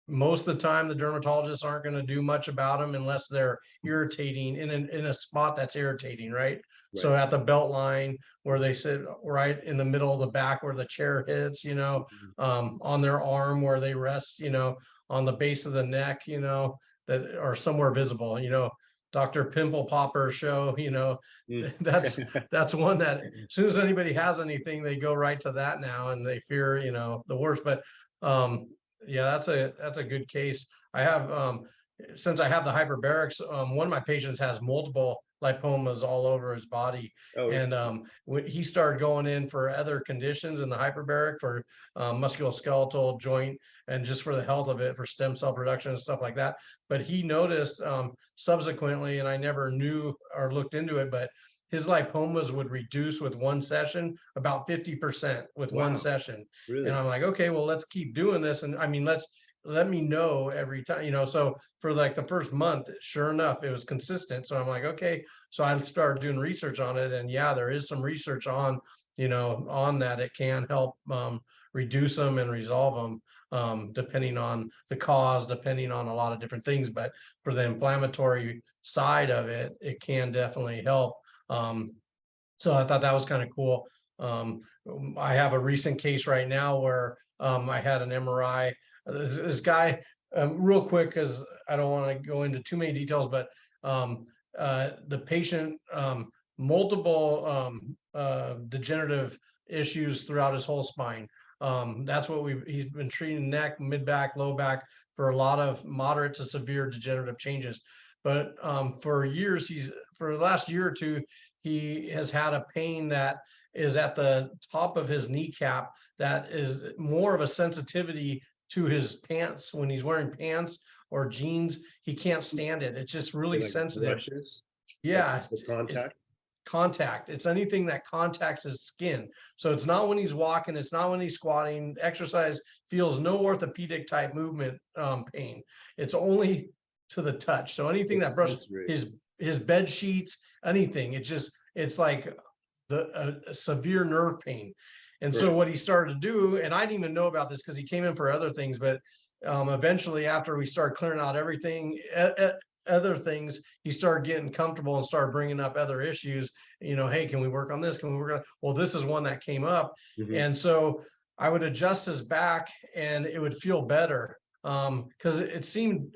most of the time the dermatologists aren't going to do much about them unless they're irritating in a spot that's irritating, right? So at the belt line where they sit right in the middle of the back where the chair hits, on their arm where they rest, on the base of the neck, that are somewhere visible, Dr. Pimple Popper show, that's one that as soon as anybody has anything, they go right to that now, and they fear, the worst. But yeah, that's a good case. I have since I have the hyperbarics, one of my patients has multiple lipomas all over his body. Oh, and when he started going in for other conditions in the hyperbaric for musculoskeletal joint and just for the health of it, for stem cell production and stuff like that. But he noticed subsequently, and I never knew or looked into it, but his lipomas would reduce with one session about 50% with one session. Really? And I'm like, okay, well, let's keep doing this. And I mean, let me know every time, so for like the first month, sure enough, it was consistent. So I'm like, okay. So I started doing research on it, and yeah, there is some research on that. It can help reduce them and resolve them, depending on the cause, depending on a lot of different things. But for the inflammatory side of it, it can definitely help. So I thought that was kind of cool. I have a recent case right now where I had an MRI. This guy, real quick, because I don't want to go into too many details, but the patient, multiple degenerative issues throughout his whole spine. That's what he's been treating: neck, mid back, low back, for a lot of moderate to severe degenerative changes. But for the last year or two, he has had a pain that is at the top of his kneecap that is more of a sensitivity to his pants. When he's wearing pants or jeans, he can't stand it. It's just really sensitive. Brushes, Yeah. the Contact. It's anything that contacts his skin. So it's not when he's walking, it's not when he's squatting. Exercise feels no orthopedic type movement pain. It's only to the touch. So anything that brushes his bed sheets, anything. It's like a severe nerve pain. And so Right. what he started to do, and I didn't even know about this because he came in for other things, but eventually after we started clearing out everything, other things, he started getting comfortable and started bringing up other issues. Hey, can we work on this? Can we work on? Well, this is one that came up, Mhm. and so I would adjust his back, and it would feel better because it seemed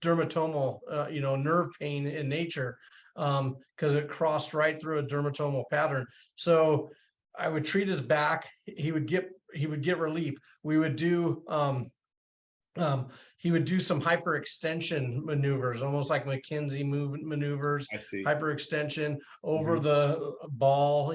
dermatomal, nerve pain in nature, because it crossed right through a dermatomal pattern. So I would treat his back. He would get relief. We would do um, he would do some hyperextension maneuvers, almost like McKenzie movement maneuvers, I see. hyperextension over Mhm. the ball,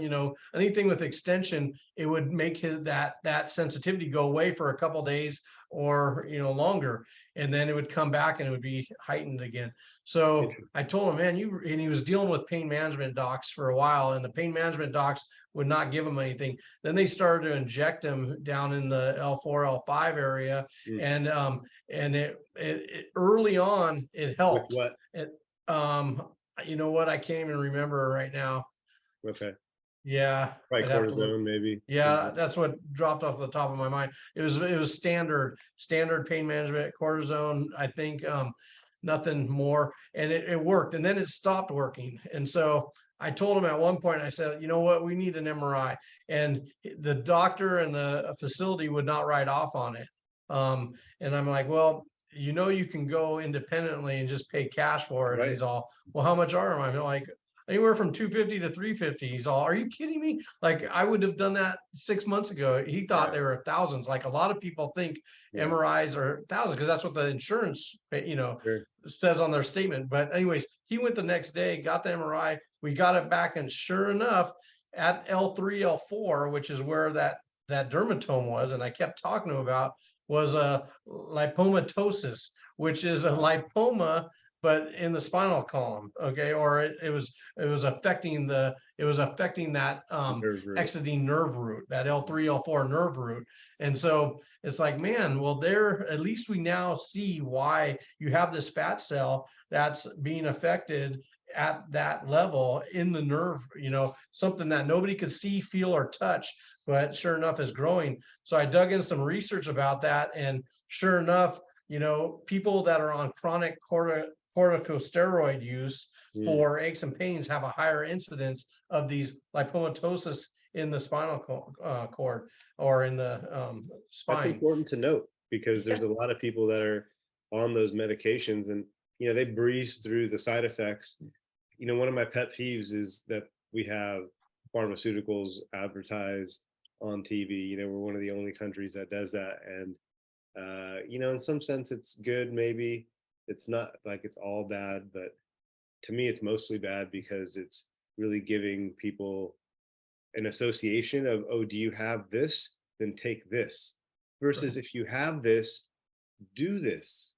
anything with extension, it would make that sensitivity go away for a couple days or longer. And then it would come back and it would be heightened again. So I told him, man, and he was dealing with pain management docs for a while, and the pain management docs would not give him anything. Then they started to inject him down in the L4, L5 area, Mm. and it early on it With helped. what? It you know what, I can't even remember right now. Okay. Yeah, Probably I'd have to look. cortisone, maybe. Yeah, that's what dropped off the top of my mind. It was standard pain management, cortisone, I think, nothing more, and it worked, and then it stopped working. And so I told him at one point, I said, you know what, we need an MRI, and the doctor and the facility would not write off on it. And I'm like, well, you can go independently and just pay cash for it. And Right. he's all, well, how much are them? I'm like, anywhere from 250 to 350. He's all, are you kidding me? Like, I would have done that 6 months ago. He thought Yeah. they were thousands. Like, a lot of people think Yeah. MRIs are thousands because that's what the insurance, Sure. says on their statement. But anyways, he went the next day, got the MRI, we got it back, and sure enough, at L3, L4, which is where that dermatome was, and I kept talking to him about, was a lipomatosis, which is a lipoma, but in the spinal column. Okay, or it was affecting that Nerve root. exiting nerve root, that L3, L4 nerve root. And so it's like, man, well, there, at least we now see why you have this fat cell that's being affected at that level in the nerve, something that nobody could see, feel, or touch, but sure enough is growing. So I dug in some research about that, and sure enough, people that are on chronic corticosteroid use Mm. for aches and pains have a higher incidence of these lipomatosis in the spinal cord or in the That's spine. important to note because Yeah, there's a lot of people that are on those medications and they breeze through the side effects. One of my pet peeves is that we have pharmaceuticals advertised on TV. We're one of the only countries that does that. And in some sense it's good, maybe. It's not like it's all bad, but to me it's mostly bad because it's really giving people an association of, oh, do you have this? Then take this. Versus right. if you have this, do this.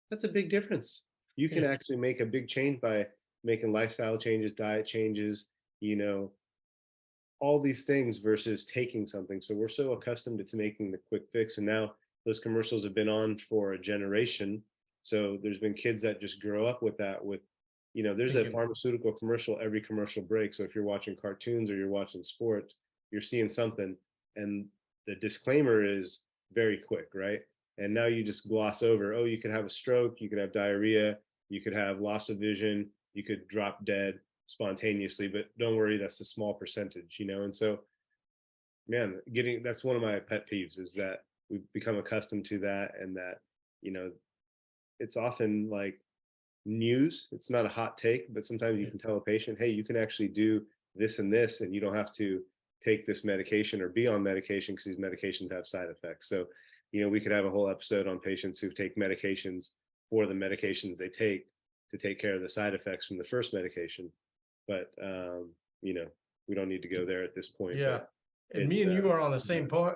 That's a big difference. You can Yeah, actually make a big change by making lifestyle changes, diet changes, you know, all these things versus taking something. So we're so accustomed to making the quick fix. And now those commercials have been on for a generation. So there's been kids that just grow up with that, there's a thinking, pharmaceutical commercial every commercial break. So if you're watching cartoons or you're watching sports, you're seeing something. And the disclaimer is very quick, right? And now you just gloss over, oh, you could have a stroke, you could have diarrhea, you could have loss of vision, you could drop dead spontaneously, but don't worry, that's a small percentage, and so, man, that's one of my pet peeves is that we've become accustomed to that, and that you know it's often like news. It's not a hot take, but sometimes you yeah, can tell a patient, hey, you can actually do this and this, and you don't have to take this medication or be on medication because these medications have side effects. So we could have a whole episode on patients who take medications for the medications they take to take care of the side effects from the first medication. But we don't need to go there at this point. yeah. But And it me and you are on the yeah, same point,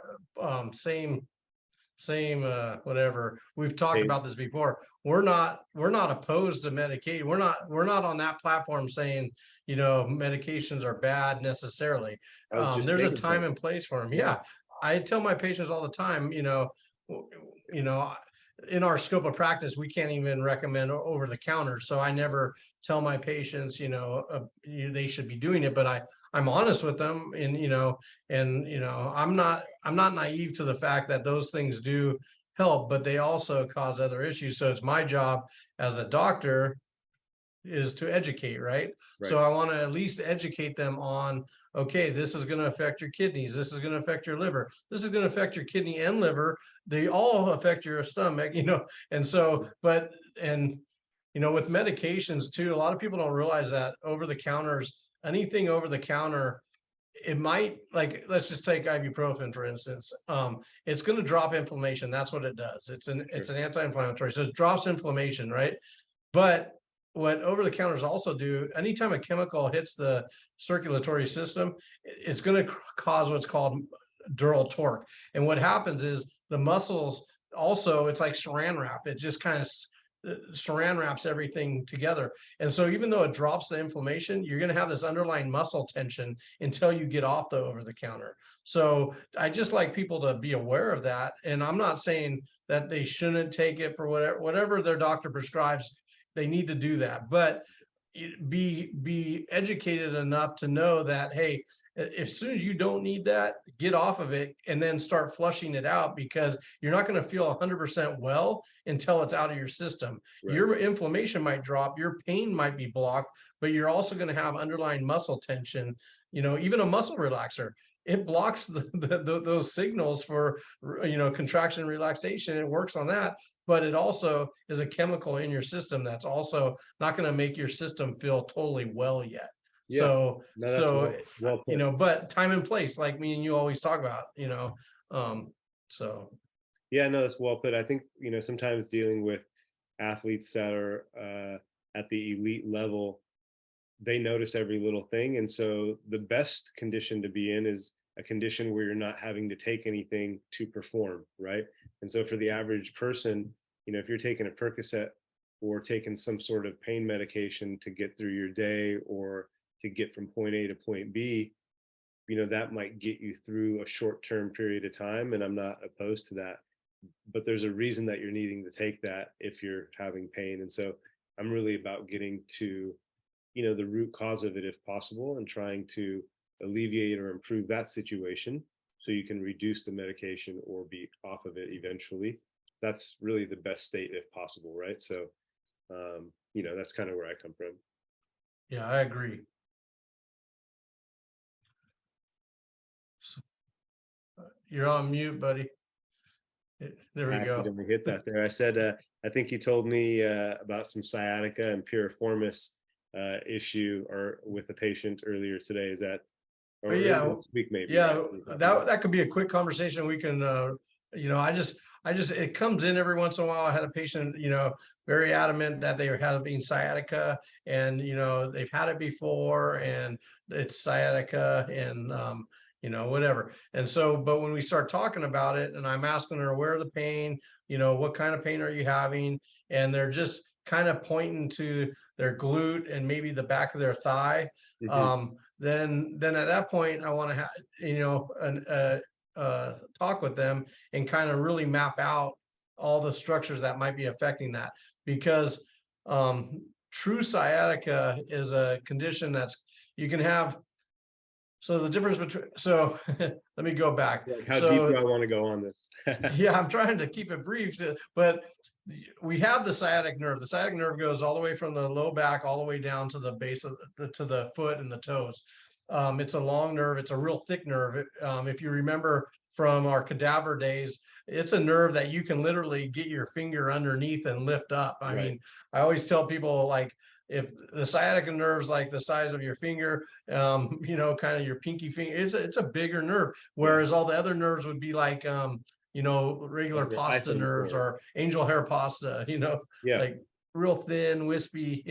same whatever. We've talked page. about this before. We're not opposed to medication. We're not on that platform saying, medications are bad necessarily. I was just There's a making time fun. and place for them. Yeah. Yeah. I tell my patients all the time, w- you know in our scope of practice, we can't even recommend over the counter. So I never tell my patients, they should be doing it, but I'm honest with them, and, I'm not naive to the fact that those things do help, but they also cause other issues. So it's my job as a doctor is to educate, right? Right. So I want to at least educate them on, okay, this is going to affect your kidneys, this is going to affect your liver, this is going to affect your kidney and liver, they all affect your stomach, and so, with medications too, a lot of people don't realize that over the counters, anything over the counter, it might, like, let's just take ibuprofen, for instance. It's going to drop inflammation. That's what it does. It's an anti-inflammatory. So it drops inflammation, right? But what over the counters also do, anytime a chemical hits the circulatory system, it's going to cause what's called dural torque. And what happens is the muscles also, it's like saran wrap. It just kind of saran wraps everything together. And so even though it drops the inflammation, you're going to have this underlying muscle tension until you get off the over the counter. So I just like people to be aware of that. And I'm not saying that they shouldn't take it for whatever their doctor prescribes, they need to do that, but be educated enough to know that, hey, as soon as you don't need that, get off of it and then start flushing it out, because you're not going to feel 100% well until it's out of your system. Right. Your inflammation might drop, your pain might be blocked, but you're also going to have underlying muscle tension. Even a muscle relaxer, it blocks those signals for, contraction and relaxation. It works on that, but it also is a chemical in your system that's also not going to make your system feel totally well yet. Yeah. So, no, well but time and place, like me and you always talk about, so. Yeah, no, that's well put. I think, sometimes dealing with athletes that are at the elite level, they notice every little thing. And so the best condition to be in is a condition where you're not having to take anything to perform, right? And so for the average person, if you're taking a Percocet or taking some sort of pain medication to get through your day or to get from point A to point B, that might get you through a short-term period of time. And I'm not opposed to that, but there's a reason that you're needing to take that if you're having pain. And so I'm really about getting to, the root cause of it if possible, and trying to alleviate or improve that situation so you can reduce the medication or be off of it eventually. That's really the best state if possible, right? So, that's kind of where I come from. Yeah, I agree. So, you're on mute, buddy. There we go. I accidentally hit that there. I said, I think you told me about some sciatica and piriformis issue or with a patient earlier today. Is that, or yeah, this week maybe? Yeah, that could be a quick conversation. We can, I just, it comes in every once in a while. I had a patient, very adamant that they were having sciatica, and, they've had it before and it's sciatica, and, whatever. And so, but when we start talking about it and I'm asking her, where the pain, what kind of pain are you having? And they're just kind of pointing to their glute and maybe the back of their thigh. Mm-hmm. Then at that point, I want to have, talk with them and kind of really map out all the structures that might be affecting that, because true sciatica is a condition that's, you can have. So the difference between, so let me go back. How deep do I want to go on this? Yeah, I'm trying to keep it brief, but we have the sciatic nerve. The sciatic nerve goes all the way from the low back all the way down to the base of to the foot and the toes. It's a long nerve. It's a real thick nerve. If you remember from our cadaver days, it's a nerve that you can literally get your finger underneath and lift up. I mean, I always tell people, like, if the sciatica nerve's like the size of your finger, kind of your pinky finger, it's a bigger nerve. Whereas all the other nerves would be like, regular pasta nerves or angel hair pasta, like real thin, wispy,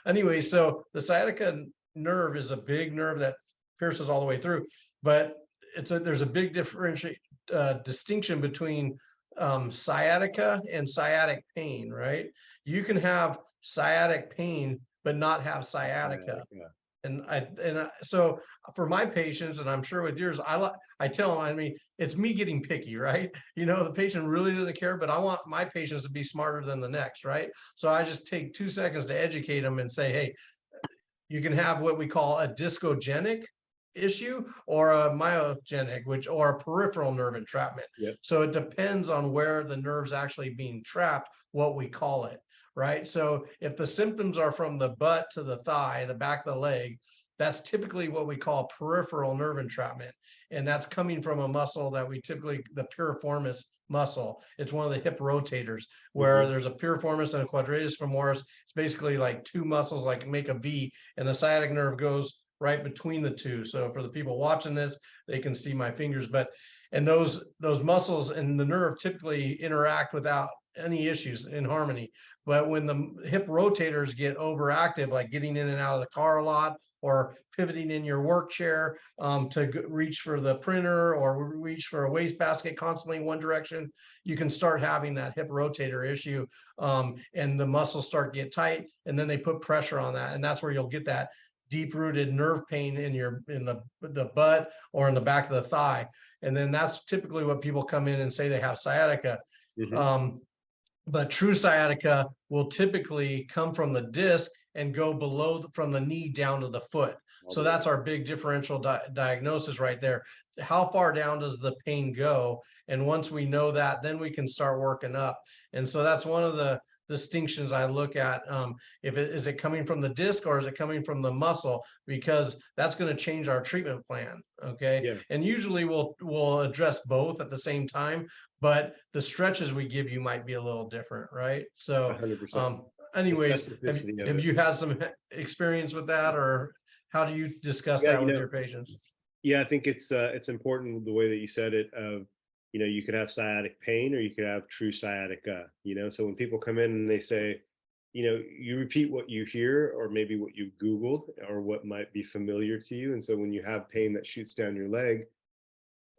Anyway, so the sciatica nerve is a big nerve that pierces all the way through, but there's a big distinction between sciatica and sciatic pain, right? You can have sciatic pain but not have sciatica. So for my patients, and I'm sure with yours, I tell them, I mean, it's me getting picky, right? The patient really doesn't care, but I want my patients to be smarter than the next, right? So I just take 2 seconds to educate them and say, hey, you can have what we call a discogenic issue or a myogenic, or a peripheral nerve entrapment. Yep. So it depends on where the nerve's actually being trapped, what we call it, right? So if the symptoms are from the butt to the thigh, the back of the leg, that's typically what we call peripheral nerve entrapment. And that's coming from a muscle that we typically, the piriformis muscle. It's one of the hip rotators where there's a piriformis and a quadratus femoris. It's basically like two muscles like make a V, and the sciatic nerve goes right between the two. So for the people watching this, they can see my fingers, and those muscles and the nerve typically interact without any issues, in harmony. But when the hip rotators get overactive, like getting in and out of the car a lot, or pivoting in your work chair to reach for the printer or reach for a wastebasket constantly in one direction, you can start having that hip rotator issue, and the muscles start to get tight, and then they put pressure on that, and that's where you'll get that deep-rooted nerve pain in the butt or in the back of the thigh. And then that's typically what people come in and say they have sciatica. But true sciatica will typically come from the disc and go below from the knee down to the foot. So that's our big differential diagnosis right there. How far down does the pain go? And once we know that, then we can start working up. And so that's one of the distinctions I look at. Is it coming from the disc or is it coming from the muscle? Because that's going to change our treatment plan. Okay. Yeah. And usually we'll address both at the same time, but the stretches we give you might be a little different, right? So 100%. anyways, Specificity of have it. you had some experience with that, or how do you discuss Yeah, that with your patients? Yeah, I think it's important the way that you said it. Of you could have sciatic pain or you could have true sciatica. So when people come in and they say, you repeat what you hear or maybe what you Googled or what might be familiar to you. And so when you have pain that shoots down your leg,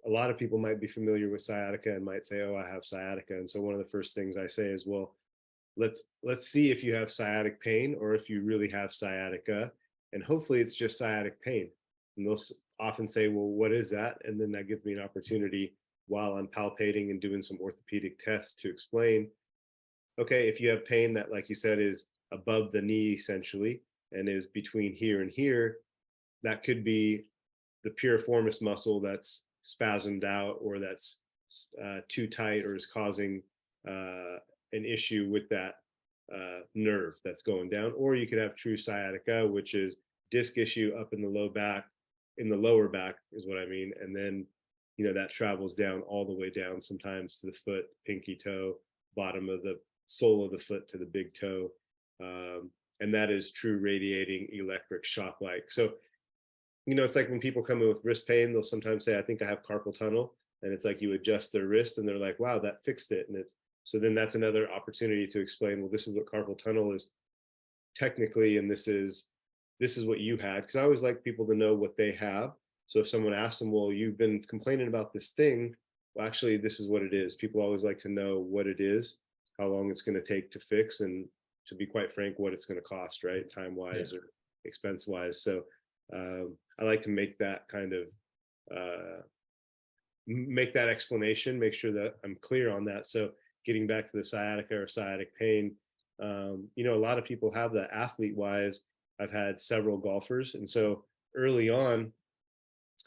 a lot of people might be familiar with sciatica and might say, oh, I have sciatica. And so one of the first things I say is, well, let's see if you have sciatic pain or if you really have sciatica, and hopefully it's just sciatic pain. And they'll often say, well, what is that? And then that gives me an opportunity while I'm palpating and doing some orthopedic tests to explain, okay, if you have pain that, like you said, is above the knee essentially and is between here and here, that could be the piriformis muscle that's spasmed out or that's too tight or is causing an issue with that nerve that's going down. Or you could have true sciatica, which is disc issue up in the lower back is what I mean. And then, that travels down all the way down, sometimes to the foot, pinky toe, bottom of the sole of the foot to the big toe. And that is true radiating electric shock-like. So, it's like when people come in with wrist pain, they'll sometimes say, I think I have carpal tunnel. And it's like you adjust their wrist and they're like, wow, that fixed it. And so then that's another opportunity to explain, well, this is what carpal tunnel is technically, and this is what you had. Because I always like people to know what they have. So if someone asks them, well, you've been complaining about this thing, well, actually, this is what it is. People always like to know what it is, how long it's going to take to fix, and to be quite frank, what it's going to cost, right? Time-wise or expense-wise. So I like to make that kind of make that explanation, make sure that I'm clear on that. So getting back to the sciatica or sciatic pain, a lot of people have that athlete-wise. I've had several golfers, and so early on,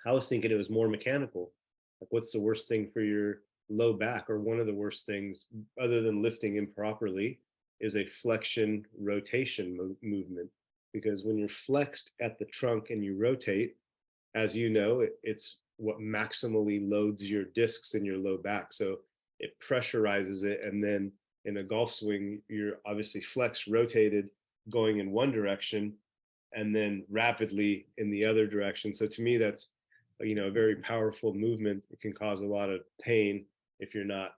I was thinking it was more mechanical. Like, what's the worst thing for your low back? Or one of the worst things, other than lifting improperly, is a flexion rotation movement. Because when you're flexed at the trunk and you rotate, as you know, it's what maximally loads your discs in your low back. So it pressurizes it. And then in a golf swing, you're obviously flexed, rotated, going in one direction, and then rapidly in the other direction. So to me, that's a very powerful movement. It can cause a lot of pain if you're not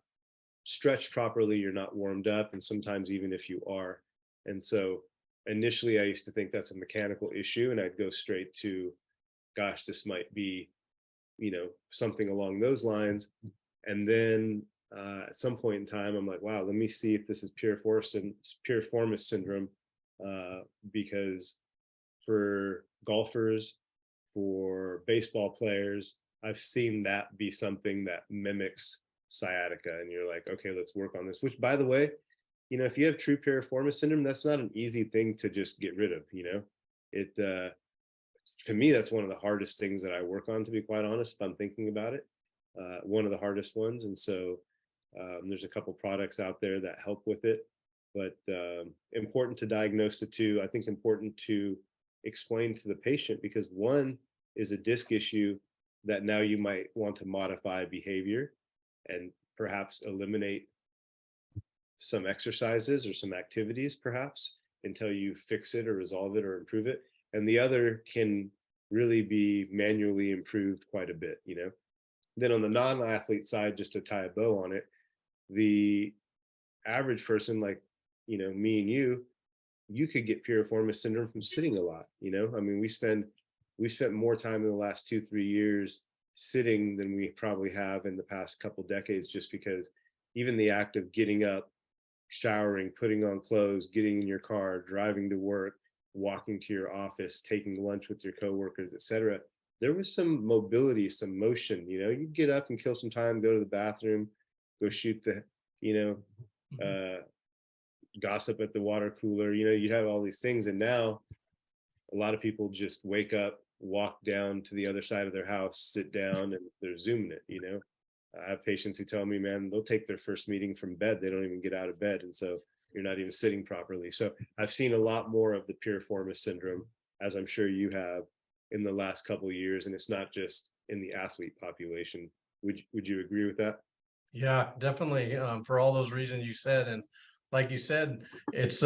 stretched properly, you're not warmed up, and sometimes even if you are. And so initially I used to think that's a mechanical issue, and I'd go straight to, gosh, this might be, something along those lines. And then at some point in time, I'm like, wow, let me see if this is piriformis syndrome, because for golfers, for baseball players. I've seen that be something that mimics sciatica, and you're like, okay, let's work on this. Which, by the way, if you have true piriformis syndrome, that's not an easy thing to just get rid of. It to me, that's one of the hardest things that I work on, to be quite honest, if I'm thinking about it. One of the hardest ones. And so there's a couple products out there that help with it, but important to diagnose the two. I think important to explain to the patient, because one is a disc issue that now you might want to modify behavior and perhaps eliminate some exercises or some activities perhaps until you fix it or resolve it or improve it. And the other can really be manually improved quite a bit. Then on the non-athlete side, just to tie a bow on it, the average person like, me and you could get piriformis syndrome from sitting a lot. I mean, we spent more time in the last 2-3 years sitting than we probably have in the past couple decades, just because even the act of getting up, showering, putting on clothes, getting in your car, driving to work, walking to your office, taking lunch with your coworkers, etc. There was some mobility, some motion. You get up and kill some time, go to the bathroom, go shoot the, gossip at the water cooler. You'd have all these things, and now a lot of people just wake up, walk down to the other side of their house, sit down, and they're zooming it. I have patients who tell me, man, they'll take their first meeting from bed. They don't even get out of bed. And so you're not even sitting properly. So I've seen a lot more of the piriformis syndrome, as I'm sure you have, in the last couple of years. And it's not just in the athlete population. Would you agree with that? Yeah, definitely. For all those reasons you said, and like you said, it's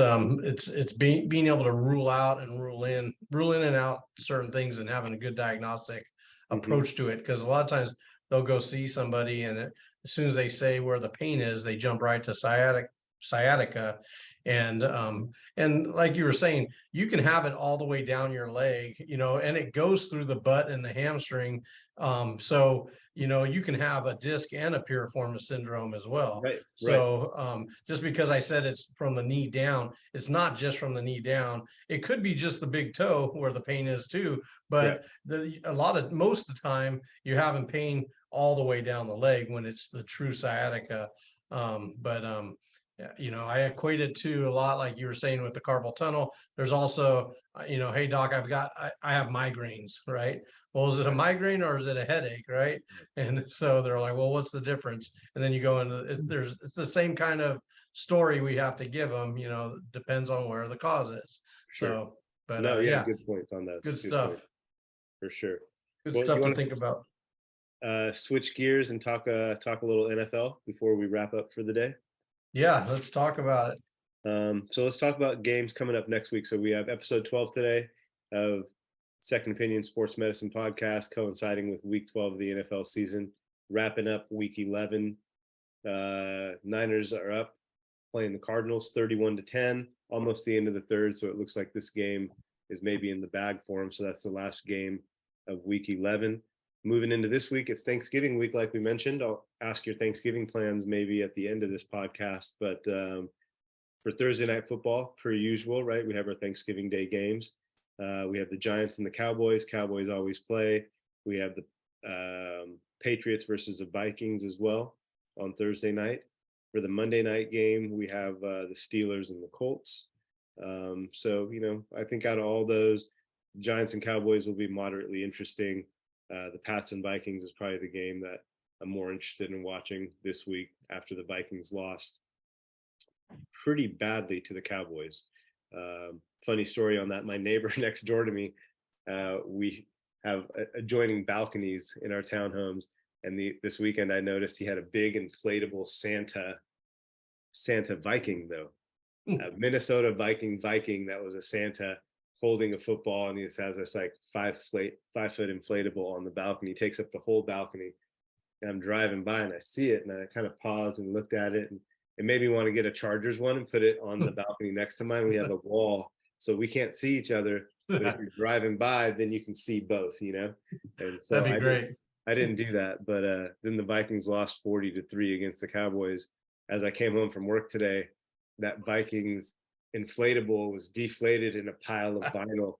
being able to rule out and rule in and out certain things, and having a good diagnostic approach to it. Because a lot of times they'll go see somebody, and as soon as they say where the pain is, they jump right to sciatica. And like you were saying, you can have it all the way down your leg, and it goes through the butt and the hamstring. So you can have a disc and a piriformis syndrome as well. Right. So just because I said it's from the knee down, it's not just from the knee down. It could be just the big toe where the pain is too. But most of the time you're having pain all the way down the leg when it's the true sciatica. I equate it to a lot, like you were saying with the carpal tunnel. There's also, hey doc, I have migraines, right? Well, is it a migraine or is it a headache, right? And so they're like, well, what's the difference? And then you go into it's the same kind of story we have to give them. Depends on where the cause is. Sure. So, but no, yeah, good points on that. Good stuff. Point, for sure. Good stuff to think about. Switch gears and talk a little NFL before we wrap up for the day. Yeah, let's talk about it. So let's talk about games coming up next week. So we have episode 12 today of Second Opinion Sports Medicine Podcast, coinciding with week 12 of the NFL season, wrapping up week 11. Niners are up playing the Cardinals 31-10, almost the end of the third. So it looks like this game is maybe in the bag for them. So that's the last game of week 11. Moving into this week, it's Thanksgiving week, like we mentioned. I'll ask your Thanksgiving plans maybe at the end of this podcast. But for Thursday night football, per usual, right, we have our Thanksgiving Day games. We have the Giants and the Cowboys. Cowboys always play. We have the Patriots versus the Vikings as well on Thursday night. For the Monday night game, we have the Steelers and the Colts. So, I think out of all those, Giants and Cowboys will be moderately interesting. The Pats and Vikings is probably the game that I'm more interested in watching this week after the Vikings lost pretty badly to the Cowboys. Funny story on that. My neighbor next door to me, we have adjoining balconies in our townhomes. And this weekend I noticed he had a big inflatable Santa Viking, though. A Minnesota Viking that was a Santa holding a football, and he just has this like 5-foot inflatable on the balcony. He takes up the whole balcony. And I'm driving by and I see it, and I kind of paused and looked at it, and it made me want to get a Chargers one and put it on the balcony next to mine. We have a wall, so we can't see each other. But if you're driving by, then you can see both, And so that'd be great. I didn't do that, but then the Vikings lost 40-3 against the Cowboys. As I came home from work today, that Vikings inflatable was deflated in a pile of vinyl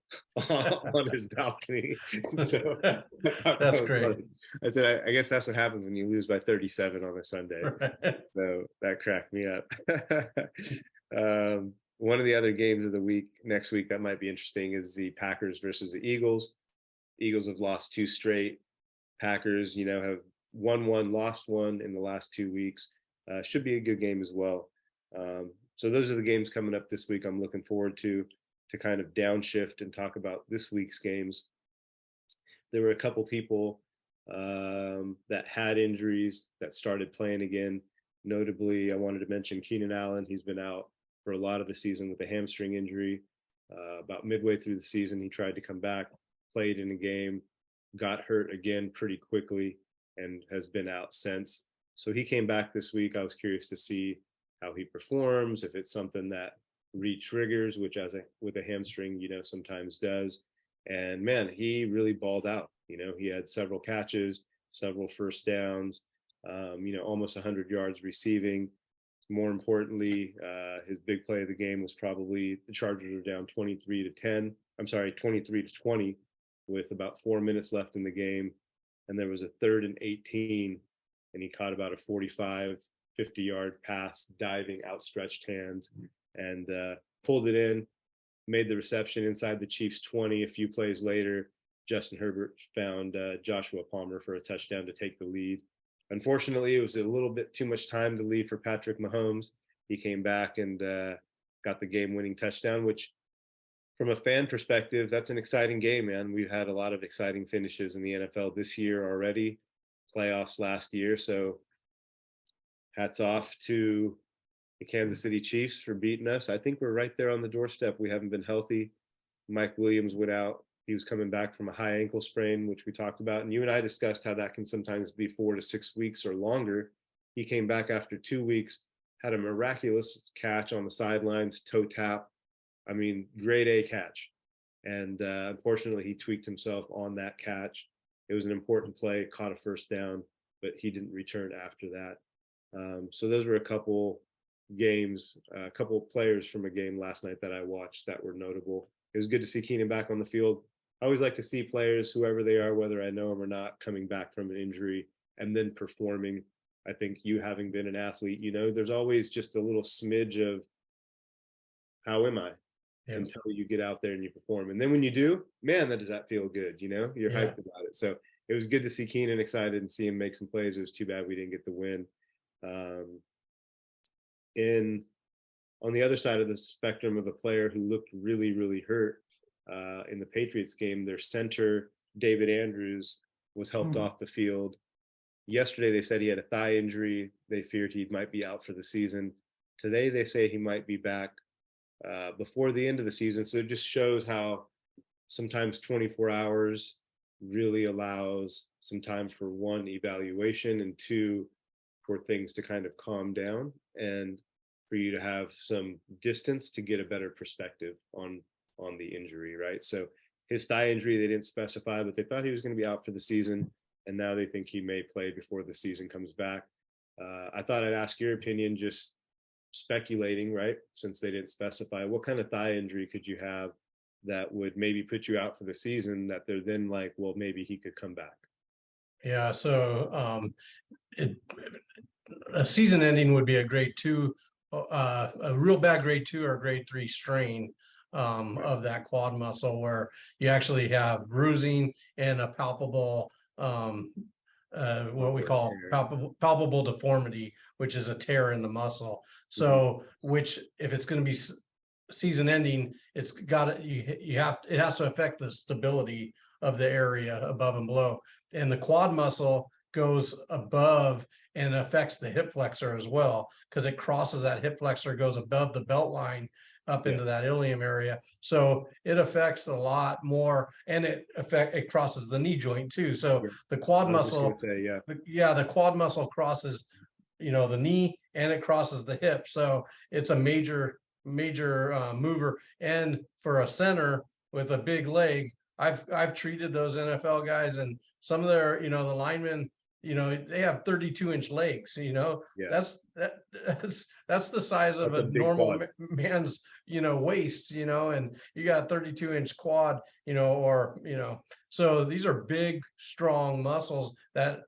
on his balcony. So I thought that That's was great. funny. I said, I guess that's what happens when you lose by 37 on a Sunday. So that cracked me up. One of the other games of the week next week that might be interesting is the Packers versus the Eagles. Eagles have lost 2 straight. Packers, have won 1, lost 1 in the last 2 weeks. Should be a good game as well. So those are the games coming up this week. I'm looking forward to kind of downshift and talk about this week's games. There were a couple people that had injuries that started playing again. Notably, I wanted to mention Keenan Allen. He's been out for a lot of the season with a hamstring injury. About midway through the season, he tried to come back, played in a game, got hurt again pretty quickly, and has been out since. So he came back this week. I was curious to see how he performs, if it's something that re-triggers, which with a hamstring, sometimes does. And man, he really balled out. He had several catches, several first downs, almost 100 yards receiving. More importantly, his big play of the game was probably the Chargers were down 23-10. I'm sorry, 23-20 with about 4 minutes left in the game. And there was a 3rd and 18, and he caught about a 45, 50-yard pass, diving, outstretched hands, and pulled it in, made the reception inside the Chiefs' 20. A few plays later, Justin Herbert found Joshua Palmer for a touchdown to take the lead. Unfortunately, it was a little bit too much time to leave for Patrick Mahomes. He came back and got the game-winning touchdown, which from a fan perspective, that's an exciting game, man. We've had a lot of exciting finishes in the NFL this year already, playoffs last year. So hats off to the Kansas City Chiefs for beating us. I think we're right there on the doorstep. We haven't been healthy. Mike Williams went out. He was coming back from a high ankle sprain, which we talked about. And you and I discussed how that can sometimes be 4 to 6 weeks or longer. He came back after 2 weeks, had a miraculous catch on the sidelines, toe tap. I mean, grade A catch. And unfortunately, he tweaked himself on that catch. It was an important play, caught a first down, but he didn't return after that. So those were a couple games, a couple players from a game last night that I watched that were notable. It was good to see Keenan back on the field. I always like to see players, whoever they are, whether I know them or not, coming back from an injury and then performing. I think you having been an athlete, there's always just a little smidge of how am I until you get out there and you perform. And then when you do, man, does that feel good? You're hyped about it. So it was good to see Keenan excited and see him make some plays. It was too bad we didn't get the win. On the other side of the spectrum of a player who looked really, really hurt in the Patriots game, their center, David Andrews, was helped off the field. Yesterday, they said he had a thigh injury. They feared he might be out for the season. Today, they say he might be back before the end of the season. So it just shows how sometimes 24 hours really allows some time for 1, evaluation, and 2, for things to kind of calm down and for you to have some distance to get a better perspective on the injury, right? So his thigh injury, they didn't specify, but they thought he was going to be out for the season, and now they think he may play before the season comes back. I thought I'd ask your opinion, just speculating, right? Since they didn't specify, what kind of thigh injury could you have that would maybe put you out for the season that they're then like, well, maybe he could come back? Yeah, so a season ending would be a grade 2, a real bad grade 2 or grade 3 strain of that quad muscle, where you actually have bruising and a palpable what we call palpable deformity, which is a tear in the muscle. So which, if it's going to be season ending, it's got it, it has to affect the stability of the area above and below. And the quad muscle goes above and affects the hip flexor as well, because it crosses that hip flexor, goes above the belt line up into that ilium area. So it affects a lot more, and it crosses the knee joint too. So the quad muscle, the quad muscle crosses, the knee, and it crosses the hip. So it's a major mover. And for a center with a big leg, I've treated those NFL guys, and some of their, the linemen they have 32-inch legs, Yeah, that's the size of that's a a big normal quad. man's, waist, and you got a 32-inch quad, or, so these are big, strong muscles that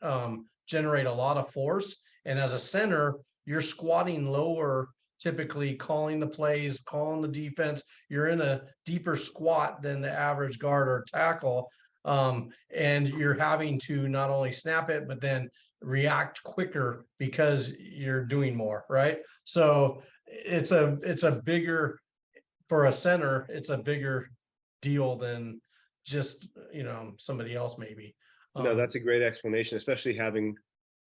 generate a lot of force. And as a center, you're squatting lower, typically calling the plays, calling the defense. You're in a deeper squat than the average guard or tackle. And you're having to not only snap it, but then react quicker because you're doing more, right? So it's a bigger, for a center, it's a bigger deal than just, somebody else maybe. No, Um, that's a great explanation, especially having,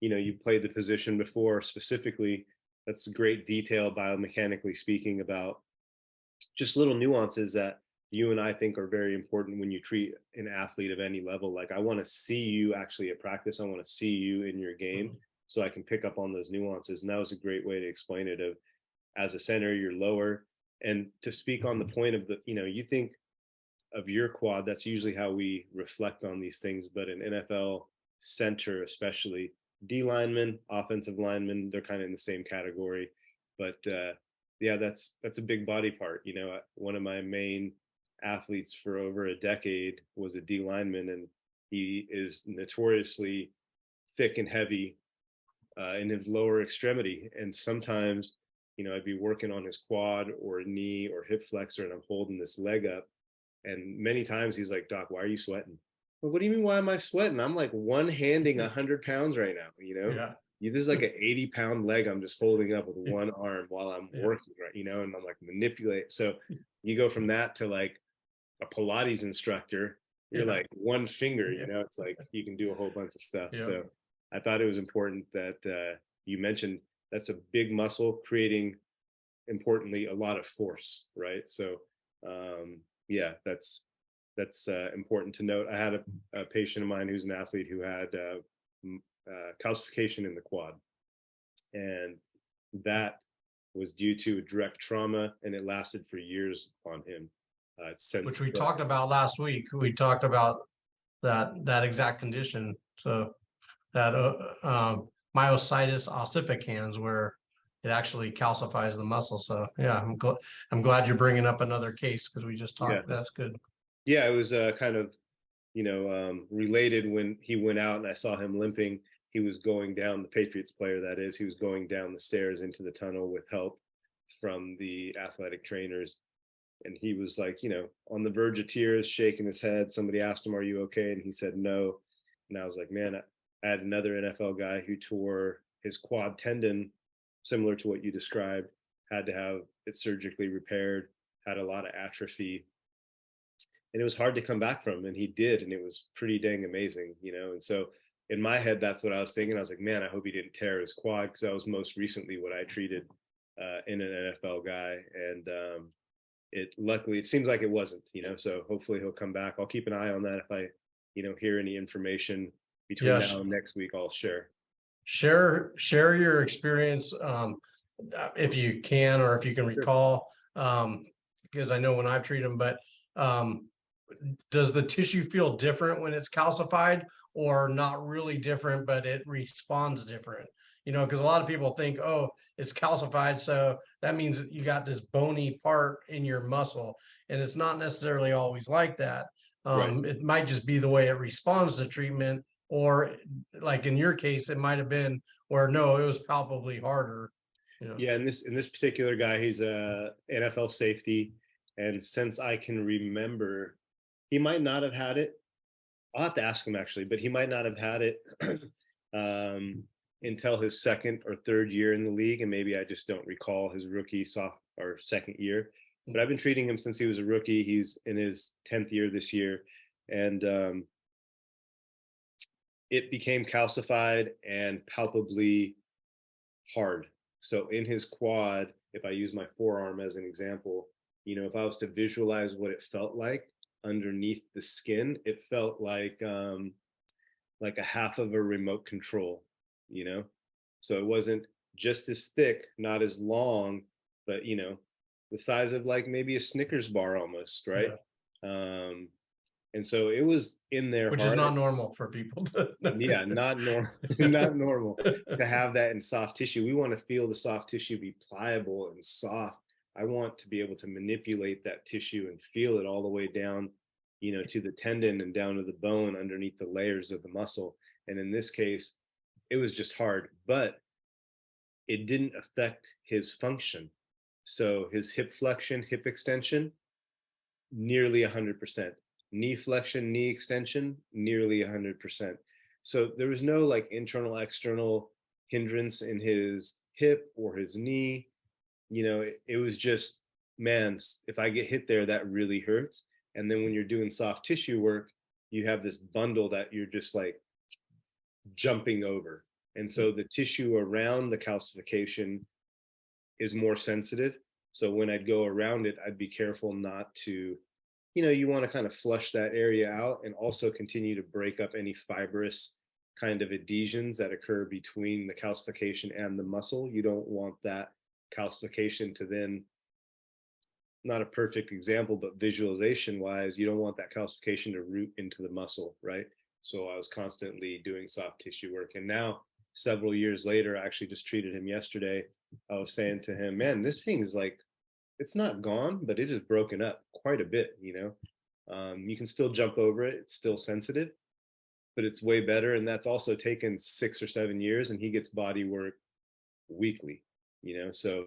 you played the position before specifically. That's great detail biomechanically speaking about just little nuances that you and I think are very important when you treat an athlete of any level. Like, I want to see you actually at practice. I want to see you in your game so I can pick up on those nuances. And that was a great way to explain it. Of, as a center, you're lower. And to speak on the point of the, you think of your quad, that's usually how we reflect on these things. But an NFL center, especially D linemen, offensive linemen, they're kind of in the same category. But yeah, that's a big body part. One of my main athletes for over a decade was a D lineman, and he is notoriously thick and heavy in his lower extremity. And sometimes, I'd be working on his quad or knee or hip flexor, and I'm holding this leg up. And many times he's like, "Doc, why are you sweating?" Well, what do you mean, why am I sweating? I'm like one handing 100 pounds right now, yeah, This is like an 80-pound leg I'm just holding up with one arm while I'm yeah, working, right? And I'm like manipulate. So you go from that to like a Pilates instructor, you're yeah, like one finger, yeah, it's like you can do a whole bunch of stuff. yeah. So I thought it was important that you mentioned that's a big muscle creating, importantly, a lot of force, right? So yeah, that's important to note. I had a patient of mine who's an athlete who had calcification in the quad, and that was due to a direct trauma, and it lasted for years on him. It's since, Which we talked about last week. We talked about that exact condition. So that myositis ossificans, where it actually calcifies the muscle. So yeah, I'm glad you're bringing up another case because we just yeah, talked. That's good. yeah, it was kind of related. When he went out and I saw him limping, he was going down, the Patriots player that is, he was going down the stairs into the tunnel with help from the athletic trainers. And he was like, on the verge of tears, shaking his head. Somebody asked him, "Are you okay?" And he said, "No." And I was like, man, I had another NFL guy who tore his quad tendon, similar to what you described, had to have it surgically repaired, had a lot of atrophy, and it was hard to come back from, and he did, and it was pretty dang amazing. And so in my head, that's what I was thinking. I was like, man, I hope he didn't tear his quad, because that was most recently what I treated in an NFL guy. And luckily it seems like it wasn't. So hopefully he'll come back. I'll keep an eye on that. If I hear any information between Yeah, now and next week, I'll share. share your experience, if you can, or if you can Sure. recall, because I know when I've treated them. But does the tissue feel different when it's calcified, or not really different, but it responds different? Because a lot of people think, oh, it's calcified, so that means that you got this bony part in your muscle, and it's not necessarily always like that. Right. It might just be the way it responds to treatment, or like in your case, it might have been where no, it was palpably harder. Yeah, in this particular guy, he's a NFL safety, and since I can remember, he might not have had it. I'll have to ask him actually, but he might not have had it um, until his second or third year in the league, and maybe I just don't recall his rookie, soft or second year. But I've been treating him since he was a rookie. He's in his 10th year this year, and it became calcified and palpably hard. So in his quad, if I use my forearm as an example, if I was to visualize what it felt like underneath the skin, it felt like a half of a remote control, you know? So it wasn't just as thick, not as long, but the size of like maybe a Snickers bar almost, right? Yeah. Um, And so it was in their which is heart. not normal for people to. Yeah, not normal, not normal to have that in soft tissue. We want to feel the soft tissue be pliable and soft. I want to be able to manipulate that tissue and feel it all the way down, to the tendon and down to the bone underneath the layers of the muscle. And in this case, it was just hard, but it didn't affect his function. So his hip flexion, hip extension, nearly 100%. Knee flexion, knee extension, nearly 100%. So there was no like internal, external hindrance in his hip or his knee. It was just, man, if I get hit there, that really hurts. And then when you're doing soft tissue work, you have this bundle that you're just like jumping over. And so the tissue around the calcification is more sensitive. So when I'd go around it, I'd be careful not to, you want to kind of flush that area out and also continue to break up any fibrous kind of adhesions that occur between the calcification and the muscle. You don't want that calcification to then, not a perfect example, but visualization wise, you don't want that calcification to root into the muscle, right? So I was constantly doing soft tissue work. And now, several years later, I actually just treated him yesterday. I was saying to him, man, this thing is like, it's not gone, but it is broken up quite a bit. You can still jump over it. It's still sensitive, but it's way better. And that's also taken 6 or 7 years, and he gets body work weekly, so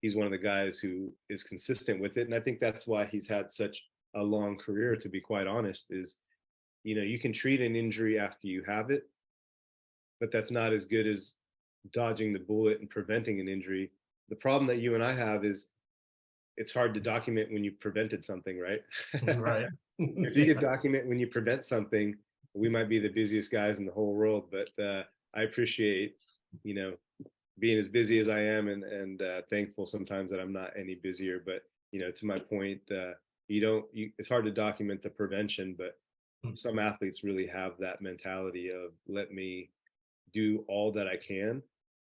he's one of the guys who is consistent with it. And I think that's why he's had such a long career, to be quite honest, is, you can treat an injury after you have it, but that's not as good as dodging the bullet and preventing an injury. The problem that you and I have is it's hard to document when you prevented something, right? Right. If you could document when you prevent something, we might be the busiest guys in the whole world. But I appreciate, being as busy as I am, and thankful sometimes that I'm not any busier. But to my point, it's hard to document the prevention, but some athletes really have that mentality of, let me do all that I can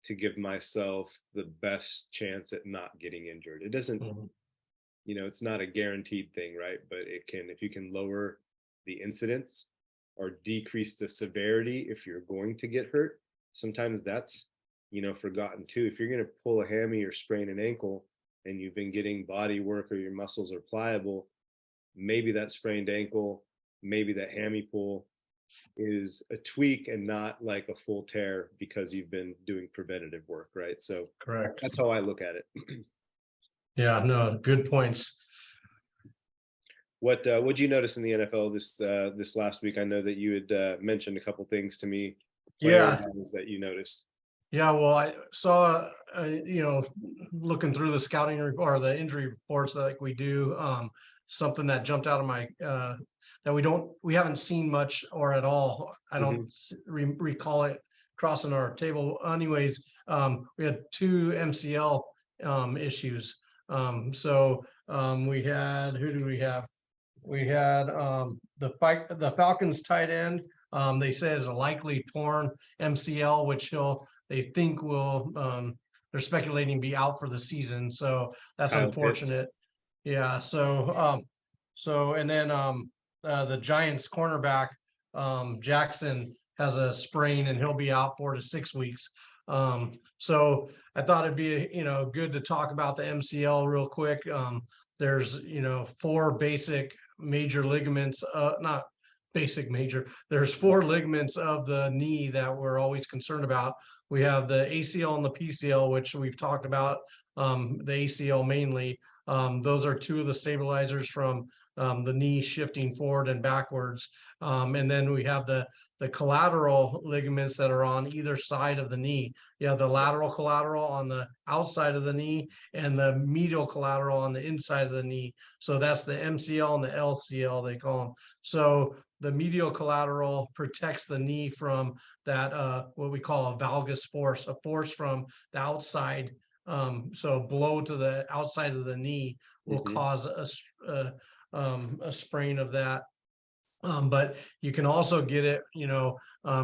to give myself the best chance at not getting injured. It doesn't, it's not a guaranteed thing, right? But it can, if you can lower the incidence or decrease the severity if you're going to get hurt, sometimes that's, forgotten too. If you're going to pull a hammy or sprain an ankle and you've been getting body work or your muscles are pliable, maybe that sprained ankle, maybe that hammy pull is a tweak and not like a full tear because you've been doing preventative work, right? So Correct. that's how I look at it. Yeah, no, good points. What'd you notice in the NFL this last week? I know that you had mentioned a couple things to me. Yeah. That you noticed. Yeah, well, I saw, looking through the scouting or the injury reports like we do, something that jumped out of my, that we haven't seen much or at all. I don't recall it crossing our table. Anyways, we had 2 MCL issues. We had, who do we have? We had the Falcons tight end. They said is a likely torn MCL, which they think will, they're speculating be out for the season. So that's unfortunate. Yeah. And then the Giants cornerback, Jackson, has a sprain and he'll be out 4 to 6 weeks. So I thought it'd be, good to talk about the MCL real quick. There's, 4 basic major ligaments, not basic major, there's 4 ligaments of the knee that we're always concerned about. We have the ACL and the PCL, which we've talked about, the ACL mainly. Those are 2 of the stabilizers from the knee shifting forward and backwards. And then we have the collateral ligaments that are on either side of the knee. You have the lateral collateral on the outside of the knee and the medial collateral on the inside of the knee. So that's the MCL and the LCL, they call them. So the medial collateral protects the knee from that, what we call a valgus force, a force from the outside. So blow to the outside of the knee will cause a sprain of that. But you can also get it,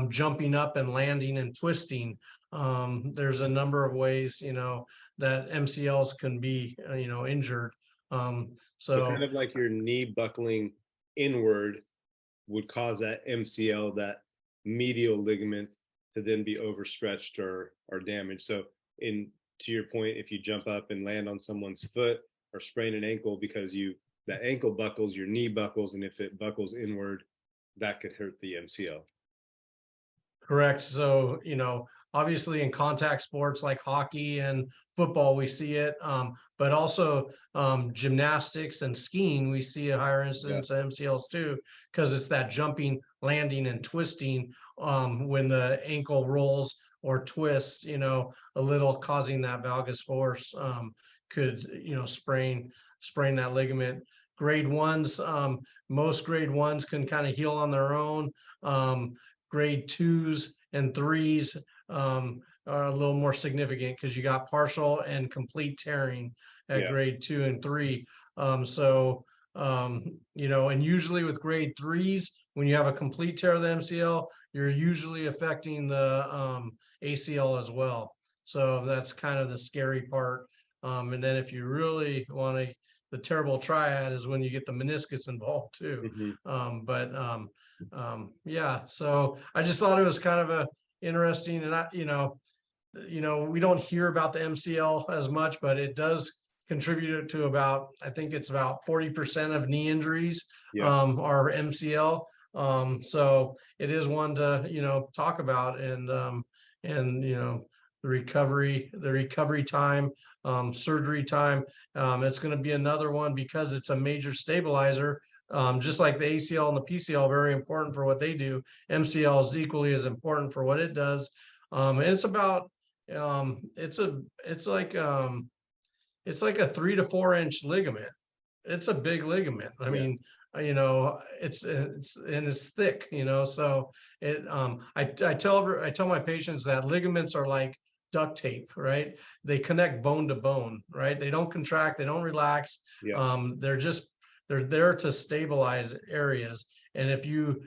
jumping up and landing and twisting. There's a number of ways, that MCLs can be, injured. So kind of like your knee buckling inward would cause that MCL, that medial ligament, to then be overstretched or damaged. So to your point, if you jump up and land on someone's foot or sprain an ankle because that ankle buckles, your knee buckles, and if it buckles inward, that could hurt the MCL. Correct. So, obviously in contact sports like hockey and football, we see it. But also gymnastics and skiing, we see a higher incidence of MCLs too, because it's that jumping, landing, and twisting when the ankle rolls or twists, a little, causing that valgus force could, sprain that ligament. Grade ones, most grade ones can kind of heal on their own. Grade twos and threes are a little more significant because you got partial and complete tearing at grade 2 and 3. And usually with grade threes, when you have a complete tear of the MCL, you're usually affecting the ACL as well. So that's kind of the scary part. And then if you really want to, the terrible triad is when you get the meniscus involved too. So I just thought it was kind of a interesting, and we don't hear about the MCL as much, but it does contribute to I think it's about 40% of knee injuries are MCL. So it is one to, talk about, and the recovery time, surgery time. It's going to be another one because it's a major stabilizer. Just like the ACL and the PCL, very important for what they do. MCL is equally as important for what it does. And it's about it's like a 3 to 4 inch ligament. It's a big ligament. I mean, it's thick. So it. I tell my patients that ligaments are like duct tape, right? They connect bone to bone, right? They don't contract, they don't relax. They're there to stabilize areas. And if you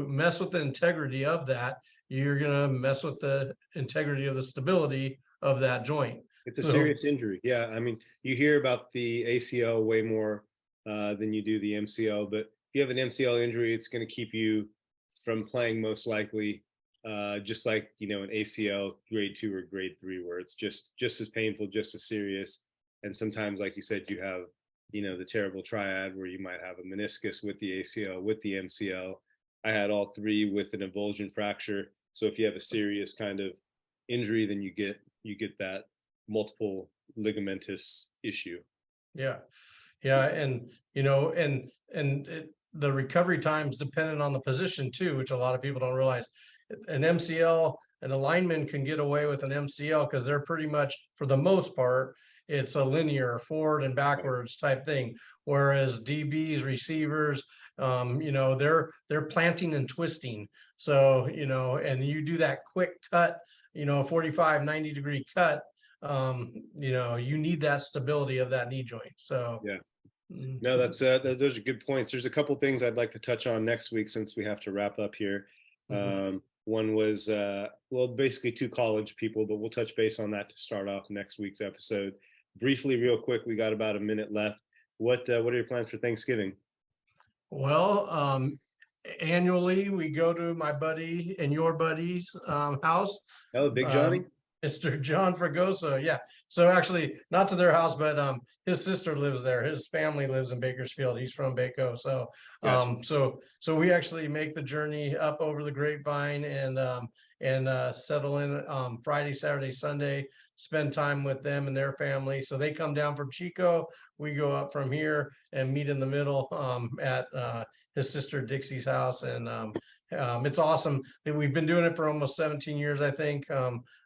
mess with the integrity of that, you're gonna mess with the integrity of the stability of that joint. It's a serious injury. Yeah, I mean, you hear about the ACL way more than you do the MCL, but if you have an MCL injury, it's going to keep you from playing most likely, just like an ACL grade 2 or grade 3, where it's just as painful, just as serious. And sometimes, like you said, you have the terrible triad where you might have a meniscus with the ACL, with the MCL. I had all three with an avulsion fracture. So if you have a serious kind of injury, then you get that multiple ligamentous issue. And the recovery time's dependent on the position too, which a lot of people don't realize. An MCL, an lineman can get away with an MCL because they're pretty much, for the most part, it's a linear forward and backwards type thing. Whereas DBs, receivers, they're planting and twisting. So, and you do that quick cut, 45, 90-degree cut, you need that stability of that knee joint. So no, those are good points. There's a couple things I'd like to touch on next week since we have to wrap up here. One was basically 2 college people, but we'll touch base on that to start off next week's episode. Briefly, real quick, we got about a minute left. What are your plans for Thanksgiving? Well, annually we go to my buddy and your buddy's house. Oh, Big Johnny? Mr. John Fragoso. Yeah. So actually not to their house, but his sister lives there. His family lives in Bakersfield. He's from Baco. So gotcha. So we actually make the journey up over the grapevine and settle in Friday, Saturday, Sunday, spend time with them and their family. So they come down from Chico. We go up from here and meet in the middle at his sister Dixie's house. And it's awesome. We've been doing it for almost 17 years, I think,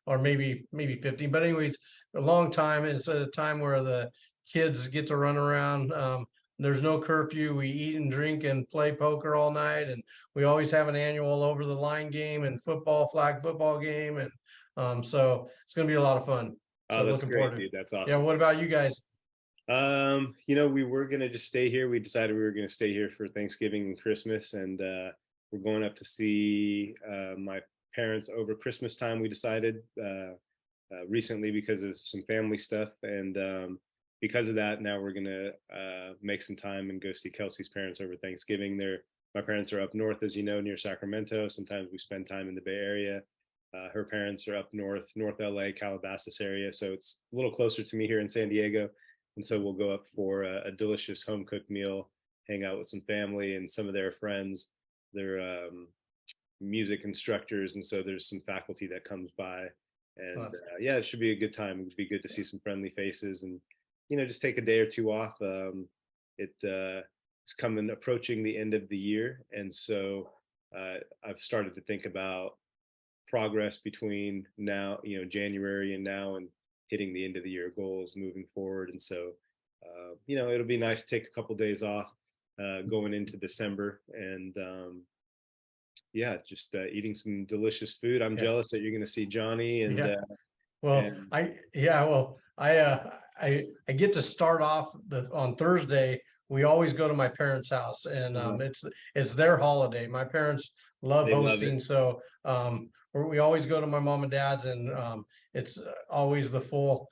or maybe 15. But anyways, a long time. It's a time where the kids get to run around. There's no curfew. We eat and drink and play poker all night. And we always have an annual over the line game and flag football game. And so it's going to be a lot of fun. So that's great, dude. That's awesome. Yeah. What about you guys? We were going to just stay here. We decided we were going to stay here for Thanksgiving and Christmas. And we're going up to see my parents over Christmas time. We decided recently because of some family stuff. And because of that, now we're going to make some time and go see Kelsey's parents over Thanksgiving. They're My parents are up north, as you know, near Sacramento. Sometimes we spend time in the Bay Area. Her parents are up north, North LA, Calabasas area. So it's a little closer to me here in San Diego. And so we'll go up for a delicious home cooked meal, hang out with some family and some of their friends. They're music instructors. And so there's some faculty that comes by. And yeah, it should be a good time. It would be good to see some friendly faces and, just take a day or two off. It's approaching the end of the year. And so I've started to think about progress between now, January and now, and hitting the end of the year goals moving forward. And so, it'll be nice to take a couple days off going into December and, just eating some delicious food. I'm jealous that you're going to see Johnny and, well, I get to start off on Thursday. We always go to my parents' house, and it's their holiday. My parents love hosting, so we always go to my mom and dad's, and it's always the full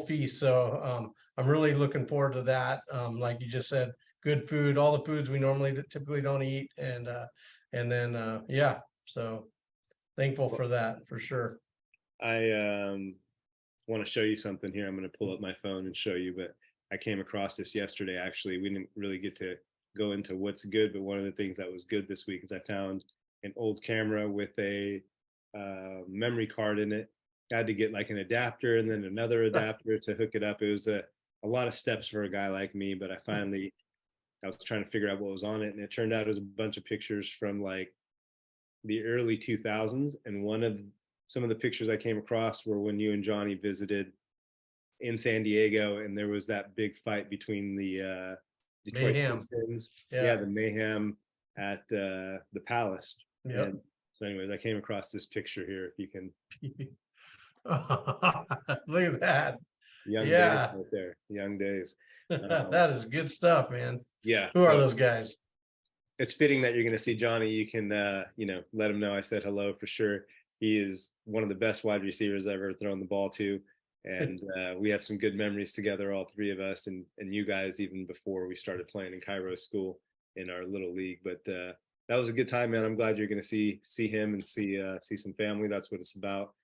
feast. So I'm really looking forward to that. Like you just said, good food, all the foods we normally typically don't eat, and then so thankful for that for sure. I want to show you something here. I'm going to pull up my phone and show you, but I came across this yesterday. Actually, we didn't really get to go into what's good, but one of the things that was good this week is I found an old camera with a memory card in it. I had to get like an adapter and then another adapter to hook it up. It was a lot of steps for a guy like me, but I was trying to figure out what was on it, and it turned out it was a bunch of pictures from like the early 2000s, and some of the pictures I came across were when you and Johnny visited in San Diego, and there was that big fight between the Detroit Pistons, the Mayhem at the Palace. And so anyways, I came across this picture here, if you can look at that. Young days right there. Young days. That is good stuff, man. Yeah. Who are those guys? It's fitting that you're going to see Johnny. You can, let him know I said hello for sure. He is one of the best wide receivers I've ever thrown the ball to. And we have some good memories together, all three of us, and you guys, even before we started playing in Cairo school in our little league. But that was a good time, man. I'm glad you're going to see him and see some family. That's what it's about.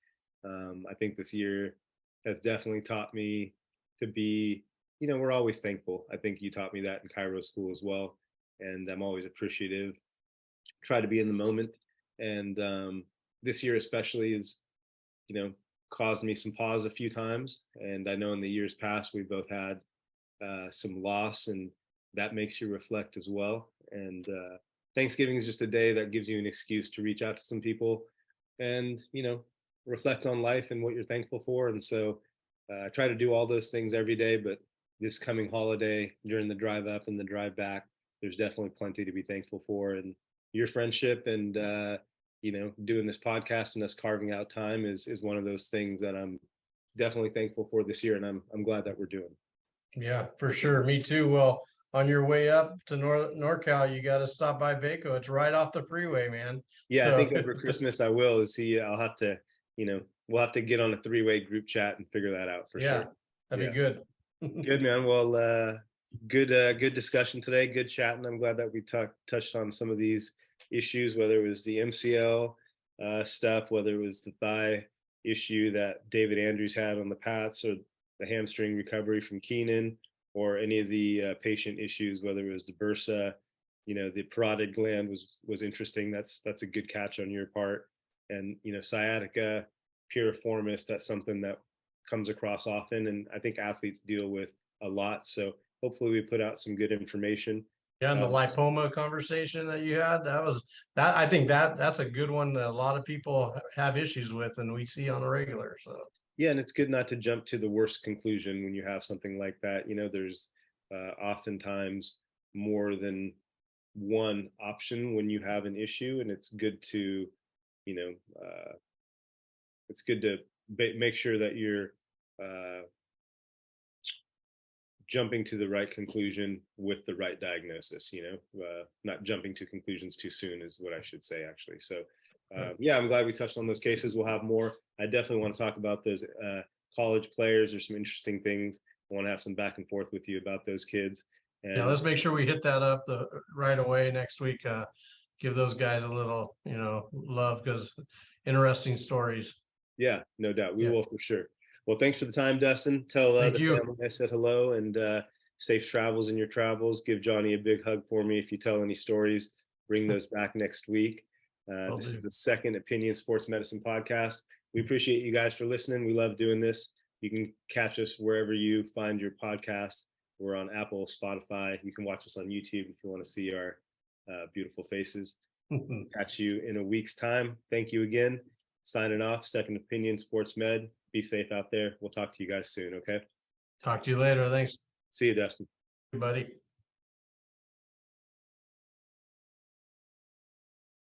I think this year has definitely taught me to be, we're always thankful. I think you taught me that in Cairo school as well. And I'm always appreciative, try to be in the moment. And this year especially is, caused me some pause a few times. And I know in the years past, we both had some loss, and that makes you reflect as well. And Thanksgiving is just a day that gives you an excuse to reach out to some people and, reflect on life and what you're thankful for. And so I try to do all those things every day, but this coming holiday, during the drive up and the drive back, there's definitely plenty to be thankful for. And your friendship and, doing this podcast and us carving out time is one of those things that I'm definitely thankful for this year. And I'm glad that we're doing. Yeah, for sure. Me too. Well, on your way up to NorCal, you got to stop by Vaco. It's right off the freeway, man. Yeah, so I think over Christmas I will. I'll have to, we'll have to get on a 3-way group chat and figure that out for sure. That'd be good. Good, man. Well, good discussion today. Good chatting. I'm glad that we touched on some of these issues, whether it was the MCL stuff, whether it was the thigh issue that David Andrews had on the Pats, or the hamstring recovery from Keenan, or any of the patient issues, whether it was the bursa, the parotid gland was interesting. That's a good catch on your part. And, sciatica, piriformis, that's something that comes across often. And I think athletes deal with a lot. So hopefully we put out some good information. Yeah, and the lipoma conversation that you had, I think that's a good one that a lot of people have issues with, and we see on a regular. So yeah, and it's good not to jump to the worst conclusion when you have something like that. There's oftentimes more than one option when you have an issue, and it's good to, make sure that you're jumping to the right conclusion with the right diagnosis, not jumping to conclusions too soon is what I should say, actually. So yeah, I'm glad we touched on those cases. We'll have more. I definitely want to talk about those college players. There's some interesting things. I want to have some back and forth with you about those kids. Yeah, And let's make sure we hit that up right away next week. Give those guys a little, love, because interesting stories. yeah, no doubt. We Yeah. will for sure. Well, thanks for the time, Dustin. Tell Thank the you. family I said hello, and safe travels in your travels. Give Johnny a big hug for me. If you tell any stories, bring those back next week. Will This do. is the second Opinion Sports Medicine podcast. We appreciate you guys for listening. We love doing this. You can catch us wherever you find your podcasts. We're on Apple, Spotify. You can watch us on YouTube if you want to see our beautiful faces. Catch you in a week's time. Thank you again. Signing off, Second Opinion Sports Med. Be safe out there. We'll talk to you guys soon, okay? Talk to you later. Thanks, See you, Dustin. buddy.